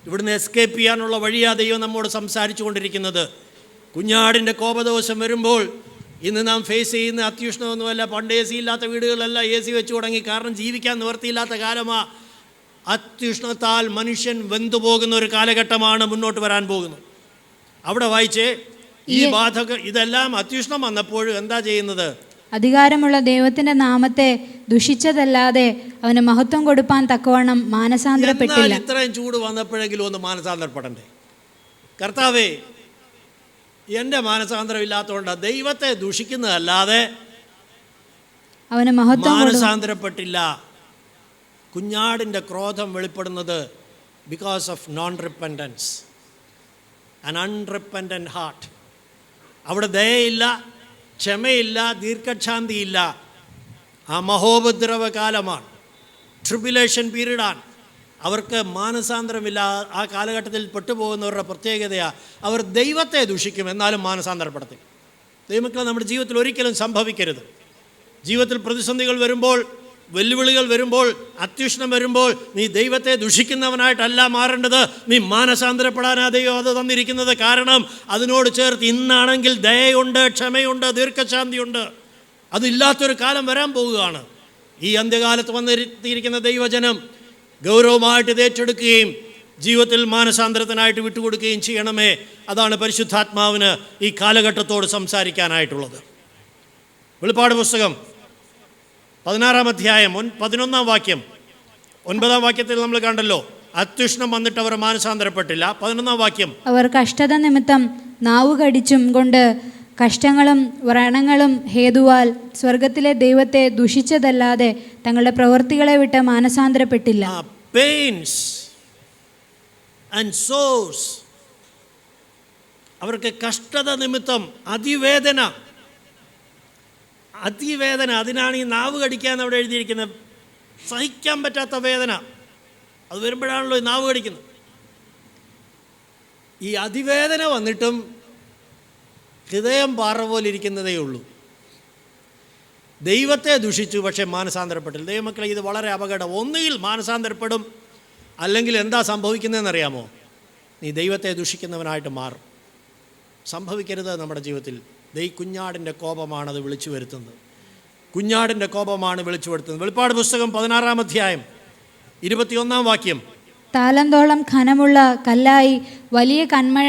ഇവിടുന്ന് എസ്കേപ്പ് ചെയ്യാനുള്ള വഴിയാണ് ദൈവം നമ്മോട് സംസാരിച്ചു കൊണ്ടിരിക്കുന്നത്. കുഞ്ഞാടിൻ്റെ കോപദിവസം വരുമ്പോൾ ഇന്ന് നാം ഫേസ് ചെയ്യുന്ന അത്യുഷ്ണമൊന്നുമല്ല. പണ്ട് AC ഇല്ലാത്ത വീടുകളെല്ലാം AC വെച്ച് തുടങ്ങി. കാരണം ജീവിക്കാൻ നിവർത്തിയില്ലാത്ത കാലമാണ്. അത്യുഷ്ണത്താൽ മനുഷ്യൻ വെന്തുപോകുന്ന ഒരു കാലഘട്ടമാണ് മുന്നോട്ട് വരാൻ പോകുന്നത്. അവിടെ വായിച്ചേ. ഈ ബാധകൾ ഇതെല്ലാം അത്യുഷ്ണം വന്നപ്പോഴും എന്താ ചെയ്യുന്നത്? അധികാരമുള്ള ദൈവത്തിന്റെ നാമത്തെ ദുഷിച്ചതല്ലാതെ അവന് മഹത്വം കൊടുപ്പാൻ തക്കവണ്ണം മാനസാന്തരപ്പെട്ടില്ല. ഇത്രയും ചൂട് വന്നപ്പോഴെങ്കിലും ഒന്ന് മാനസാന്തരപ്പെടണ്ടേ? കർത്താവേ, എൻ്റെ മാനസാന്തരം ഇല്ലാത്തതുകൊണ്ട് ദൈവത്തെ ദുഷിക്കുന്നതല്ലാതെ അവന് മഹത്വം മാനസാന്തരപ്പെട്ടില്ല. കുഞ്ഞാടിൻ്റെ ക്രോധം വെളിപ്പെടുന്നത് because of non repentance, an unrepentant heart. അവിടെ ദയയില്ല, ക്ഷമയില്ല, ദീർഘക്ഷാന്തിയില്ല. ആ മഹോപദ്രവ കാലമാണ്, ട്രിബുലേഷൻ പീരീഡാണ്. അവർക്ക് മാനസാന്തരമില്ല. ആ കാലഘട്ടത്തിൽ പെട്ടുപോകുന്നവരുടെ പ്രത്യേകതയാണ് അവർ ദൈവത്തെ ദുഷിക്കും, എന്നാലും മാനസാന്തരപ്പെടത്തില്ല. ദൈവമക്കളെ, നമ്മുടെ ജീവിതത്തിൽ ഒരിക്കലും സംഭവിക്കരുത്. ജീവിതത്തിൽ പ്രതിസന്ധികൾ വരുമ്പോൾ, വെല്ലുവിളികൾ വരുമ്പോൾ, അത്യുഷ്ണം വരുമ്പോൾ നീ ദൈവത്തെ ദുഷിക്കുന്നവനായിട്ടല്ല മാറേണ്ടത്. നീ മാനസാന്തരപ്പെടാനാ ദൈവം അത് തന്നിരിക്കുന്നത്. കാരണം അതിനോട് ചേർത്ത് ഇന്നാണെങ്കിൽ ദയയുണ്ട്, ക്ഷമയുണ്ട്, ദീർഘശാന്തിയുണ്ട്. അതില്ലാത്തൊരു കാലം വരാൻ പോവുകയാണ്. ഈ അന്ത്യകാലത്ത് വന്നെത്തിയിരിക്കുന്ന ദൈവജനം ഗൗരവമായിട്ട് ഇത് ഏറ്റെടുക്കുകയും ജീവിതത്തിൽ മാനസാന്തരത്തിനായിട്ട് വിട്ടുകൊടുക്കുകയും ചെയ്യണമേ. അതാണ് പരിശുദ്ധാത്മാവിന് ഈ കാലഘട്ടത്തോട് സംസാരിക്കാനായിട്ടുള്ളത്. വെളിപ്പാട് പുസ്തകം 16-ാം അധ്യായം 11-ാം വാക്യം. 9-ാം വാക്യത്തിൽ നമ്മൾ കണ്ടല്ലോ, അത്യുഷ്ണം വന്നിട്ട് അവർ മാനസാന്തരപ്പെട്ടില്ല. 11-ാം വാക്യം, അവർ കഷ്ടത നിമിത്തം നാവു കടിച്ചും കൊണ്ട് കഷ്ടങ്ങളും വ്രണങ്ങളും ഹേതുവാൽ സ്വർഗത്തിലെ ദൈവത്തെ ദുഷിച്ചതല്ലാതെ തങ്ങളുടെ പ്രവൃത്തികളെ വിട്ട് മാനസാന്തരപ്പെട്ടില്ല. പെയിൻസ് ആൻഡ് സോഴ്സ്, അവർക്ക് കഷ്ടത നിമിത്തം അതിവേദന. അതിനാണ് ഈ നാവ് കടിക്കാൻ അവിടെ എഴുതിയിരിക്കുന്നത്. സഹിക്കാൻ പറ്റാത്ത വേദന അത് വരുമ്പോഴാണല്ലോ ഈ നാവ് കടിക്കുന്നത്. ഈ അതിവേദന വന്നിട്ടും ഹൃദയം പാറ പോലെ ഇരിക്കുന്നതേ ഉള്ളൂ. ദൈവത്തെ ദുഷിച്ചു, പക്ഷേ മാനസാന്തരപ്പെട്ടില്ല. ദൈവമക്കളെ, ഇത് വളരെ അപകടം. ഒന്നുകിൽ മാനസാന്തരപ്പെടും, അല്ലെങ്കിൽ എന്താ സംഭവിക്കുന്നതെന്നറിയാമോ? നീ ദൈവത്തെ ദുഷിക്കുന്നവനായിട്ട് മാറും. സംഭവിക്കരുത് നമ്മുടെ ജീവിതത്തിൽ. കുഞ്ഞാടിൻ്റെ കോപമാണത് വിളിച്ചു വരുത്തുന്നത്. കുഞ്ഞാടിൻ്റെ കോപമാണ് വിളിച്ചു വരുത്തുന്നത്. വെളിപ്പാട് പുസ്തകം 16-ാം അധ്യായം 21-ാം വാക്യം. താലന്തോളം ഘനമുള്ള കല്ലായി വലിയ കന്മഴ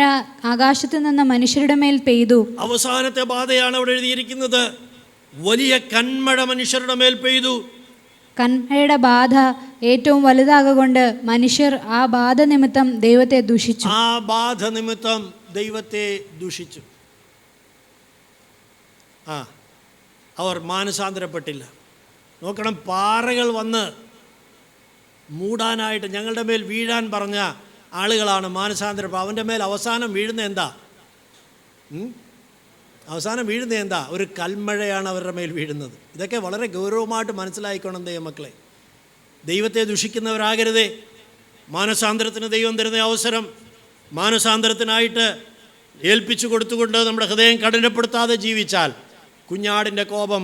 ആകാശത്തു നിന്ന് മനുഷ്യരുടെ മേൽ പെയ്തു. അവസാനത്തെ ബാധയാണ് അവിടെ എഴുതിയിരിക്കുന്നത്. വലിയ കന്മഴ മനുഷ്യരുടെ മേൽ പെയ്തു. കന്മഴയുടെ ബാധ ഏറ്റവും വലുതാകൊണ്ട് മനുഷ്യർ ആ ബാധ നിമിത്തം ദൈവത്തെ ദുഷിച്ചു. ആ ബാധ നിമിത്തം ദൈവത്തെ ദുഷിച്ചു. അവർ മാനസാന്തരപ്പെട്ടില്ല. നോക്കണം, പാറകൾ വന്ന് മൂടാനായിട്ട് ഞങ്ങളുടെ മേൽ വീഴാൻ പറഞ്ഞ ആളുകളാണ് മാനസാന്തരം. അവൻ്റെ മേൽ അവസാനം വീഴുന്ന എന്താ? ഒരു കൽമഴയാണ് അവരുടെ മേൽ വീഴുന്നത്. ഇതൊക്കെ വളരെ ഗൗരവമായിട്ട് മനസ്സിലായിക്കോണം ദൈവമക്കളെ. ദൈവത്തെ ദുഷിക്കുന്നവരാകരുതേ. മാനസാന്തരത്തിന് ദൈവം തരുന്ന അവസരം മാനസാന്തരത്തിനായിട്ട് ഏൽപ്പിച്ചു കൊടുത്തുകൊണ്ട് നമ്മുടെ ഹൃദയം കഠിനപ്പെടുത്താതെ ജീവിച്ചാൽ കുഞ്ഞാടിൻ്റെ കോപം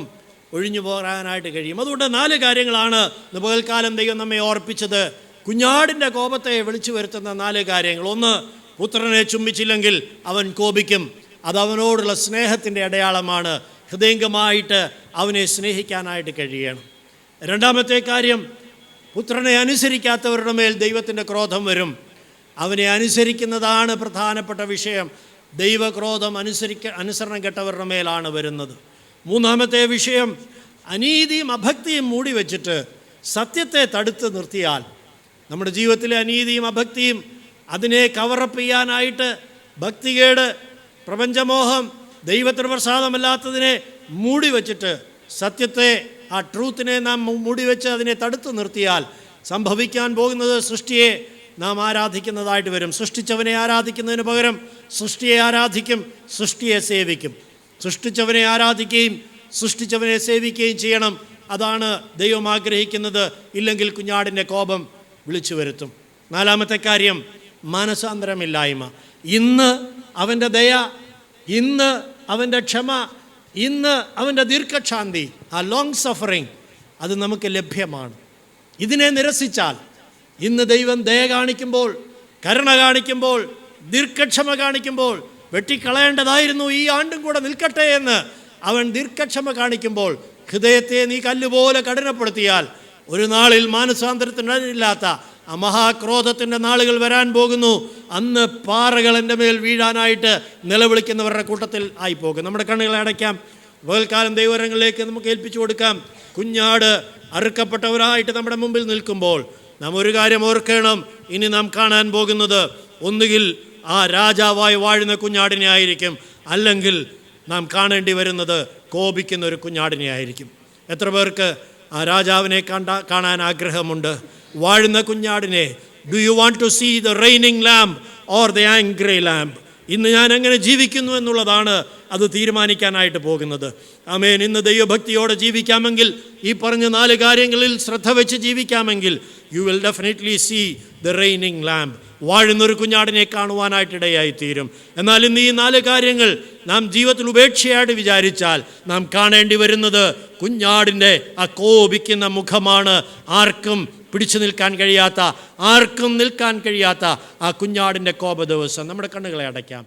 ഒഴിഞ്ഞു പോകാനായിട്ട് കഴിയും. അതുകൊണ്ട് 4 കാര്യങ്ങളാണ് ഇന്ന് പകൽക്കാലം ദൈവം നമ്മെ ഓർപ്പിച്ചത്. കുഞ്ഞാടിൻ്റെ കോപത്തെ വിളിച്ചു വരുത്തുന്ന 4 കാര്യങ്ങൾ. 1, പുത്രനെ ചുംബിച്ചില്ലെങ്കിൽ അവൻ കോപിക്കും. അത് അവനോടുള്ള സ്നേഹത്തിൻ്റെ അടയാളമാണ്. ഹൃദയംഗമായിട്ട് അവനെ സ്നേഹിക്കാനായിട്ട് കഴിയണം. 2ാമത്തെ കാര്യം, പുത്രനെ അനുസരിക്കാത്തവരുടെ മേൽ ദൈവത്തിൻ്റെ ക്രോധം വരും. അവനെ അനുസരിക്കുന്നതാണ് പ്രധാനപ്പെട്ട വിഷയം. ദൈവക്രോധം അനുസരണം കെട്ടവരുടെ മേലാണ് വരുന്നത്. 3ാമത്തെ വിഷയം, അനീതിയും അഭക്തിയും മൂടി വച്ചിട്ട് സത്യത്തെ തടുത്ത് നിർത്തിയാൽ, നമ്മുടെ ജീവിതത്തിലെ അനീതിയും അഭക്തിയും അതിനെ കവറപ്പ് ചെയ്യാനായിട്ട് ഭക്തികേട്, പ്രപഞ്ചമോഹം, ദൈവത്തിന് പ്രസാദമല്ലാത്തതിനെ മൂടി വച്ചിട്ട് സത്യത്തെ, ആ ട്രൂത്തിനെ നാം മൂടി വെച്ച് അതിനെ തടുത്ത് നിർത്തിയാൽ സംഭവിക്കാൻ പോകുന്നത് സൃഷ്ടിയെ നാം ആരാധിക്കുന്നതായിട്ട് വരും. സൃഷ്ടിച്ചവനെ ആരാധിക്കുന്നതിന് പകരം സൃഷ്ടിയെ ആരാധിക്കും, സൃഷ്ടിയെ സേവിക്കും. സൃഷ്ടിച്ചവനെ ആരാധിക്കുകയും സൃഷ്ടിച്ചവനെ സേവിക്കുകയും ചെയ്യണം. അതാണ് ദൈവം ആഗ്രഹിക്കുന്നത്. ഇല്ലെങ്കിൽ കുഞ്ഞാടിൻ്റെ കോപം വിളിച്ചു വരുത്തും. 4ാമത്തെ കാര്യം, മാനസാന്തരമില്ലായ്മ. ഇന്ന് അവൻ്റെ ദയ, ഇന്ന് അവൻ്റെ ക്ഷമ, ഇന്ന് അവൻ്റെ ദീർഘക്ഷാന്തി, ആ ലോങ് സഫറിങ്, അത് നമുക്ക് ലഭ്യമാണ്. ഇതിനെ നിരസിച്ചാൽ, ഇന്ന് ദൈവം ദയ കാണിക്കുമ്പോൾ, കരുണ കാണിക്കുമ്പോൾ, ദീർഘക്ഷമ കാണിക്കുമ്പോൾ, വെട്ടിക്കളയേണ്ടതായിരുന്നു ഈ ആണ്ടും കൂടെ നിൽക്കട്ടെ എന്ന് അവൻ ദീർഘക്ഷമ കാണിക്കുമ്പോൾ, ഹൃദയത്തെ നീ കല്ലുപോലെ കഠിനപ്പെടുത്തിയാൽ ഒരു നാളിൽ മാനസാന്തരത്തിനില്ലാത്ത ആ മഹാക്രോധത്തിൻ്റെ നാളുകൾ വരാൻ പോകുന്നു. അന്ന് പാറകൾ എൻ്റെ മേൽ വീഴാനായിട്ട് നിലവിളിക്കുന്നവരുടെ കൂട്ടത്തിൽ ആയിപ്പോകും. നമ്മുടെ കണ്ണുകളെ അടയ്ക്കാം. പകൽക്കാലം ദൈവരങ്ങളിലേക്ക് നമുക്ക് ഏൽപ്പിച്ചു കൊടുക്കാം. കുഞ്ഞാട് അറുക്കപ്പെട്ടവരായിട്ട് നമ്മുടെ മുമ്പിൽ നിൽക്കുമ്പോൾ നാം ഒരു കാര്യം ഓർക്കണം. ഇനി നാം കാണാൻ പോകുന്നത് ഒന്നുകിൽ ആ രാജാവായി വാഴുന്ന കുഞ്ഞാടിനെ ആയിരിക്കും, അല്ലെങ്കിൽ നാം കാണേണ്ടി വരുന്നത് കോപിക്കുന്ന ഒരു കുഞ്ഞാടിനെ ആയിരിക്കും. എത്ര പേർക്ക് ആ രാജാവിനെ കാണാൻ ആഗ്രഹമുണ്ട്? വാഴുന്ന കുഞ്ഞാടിനെ. Do you want to see the reigning lamb or the angry lamb? ഇന്ന് ഞാൻ എങ്ങനെ ജീവിക്കുന്നു എന്നുള്ളതാണ് അത് തീരുമാനിക്കാനായിട്ട് പോകുന്നത്. ആമേൻ. ഇന്ന് ദൈവഭക്തിയോടെ ജീവിക്കാമെങ്കിൽ, ഈ പറഞ്ഞ 4 കാര്യങ്ങളിൽ ശ്രദ്ധ വെച്ച് ജീവിക്കാമെങ്കിൽ, you will definitely see the reigning lamb. വാഴുന്നൊരു കുഞ്ഞാടിനെ കാണുവാനായിട്ടിടയായിത്തീരും. എന്നാൽ ഇന്ന് ഈ 4 കാര്യങ്ങൾ നാം ജീവിതത്തിൽ ഉപേക്ഷയായിട്ട് വിചാരിച്ചാൽ നാം കാണേണ്ടി വരുന്നത് കുഞ്ഞാടിൻ്റെ ആ കോപിക്കുന്ന മുഖമാണ്. ആർക്കും പിടിച്ചു നിൽക്കാൻ കഴിയാത്ത, ആർക്കും നിൽക്കാൻ കഴിയാത്ത ആ കുഞ്ഞാടിൻ്റെ കോപ ദിവസം. നമ്മുടെ കണ്ണുകളെ അടയ്ക്കാം.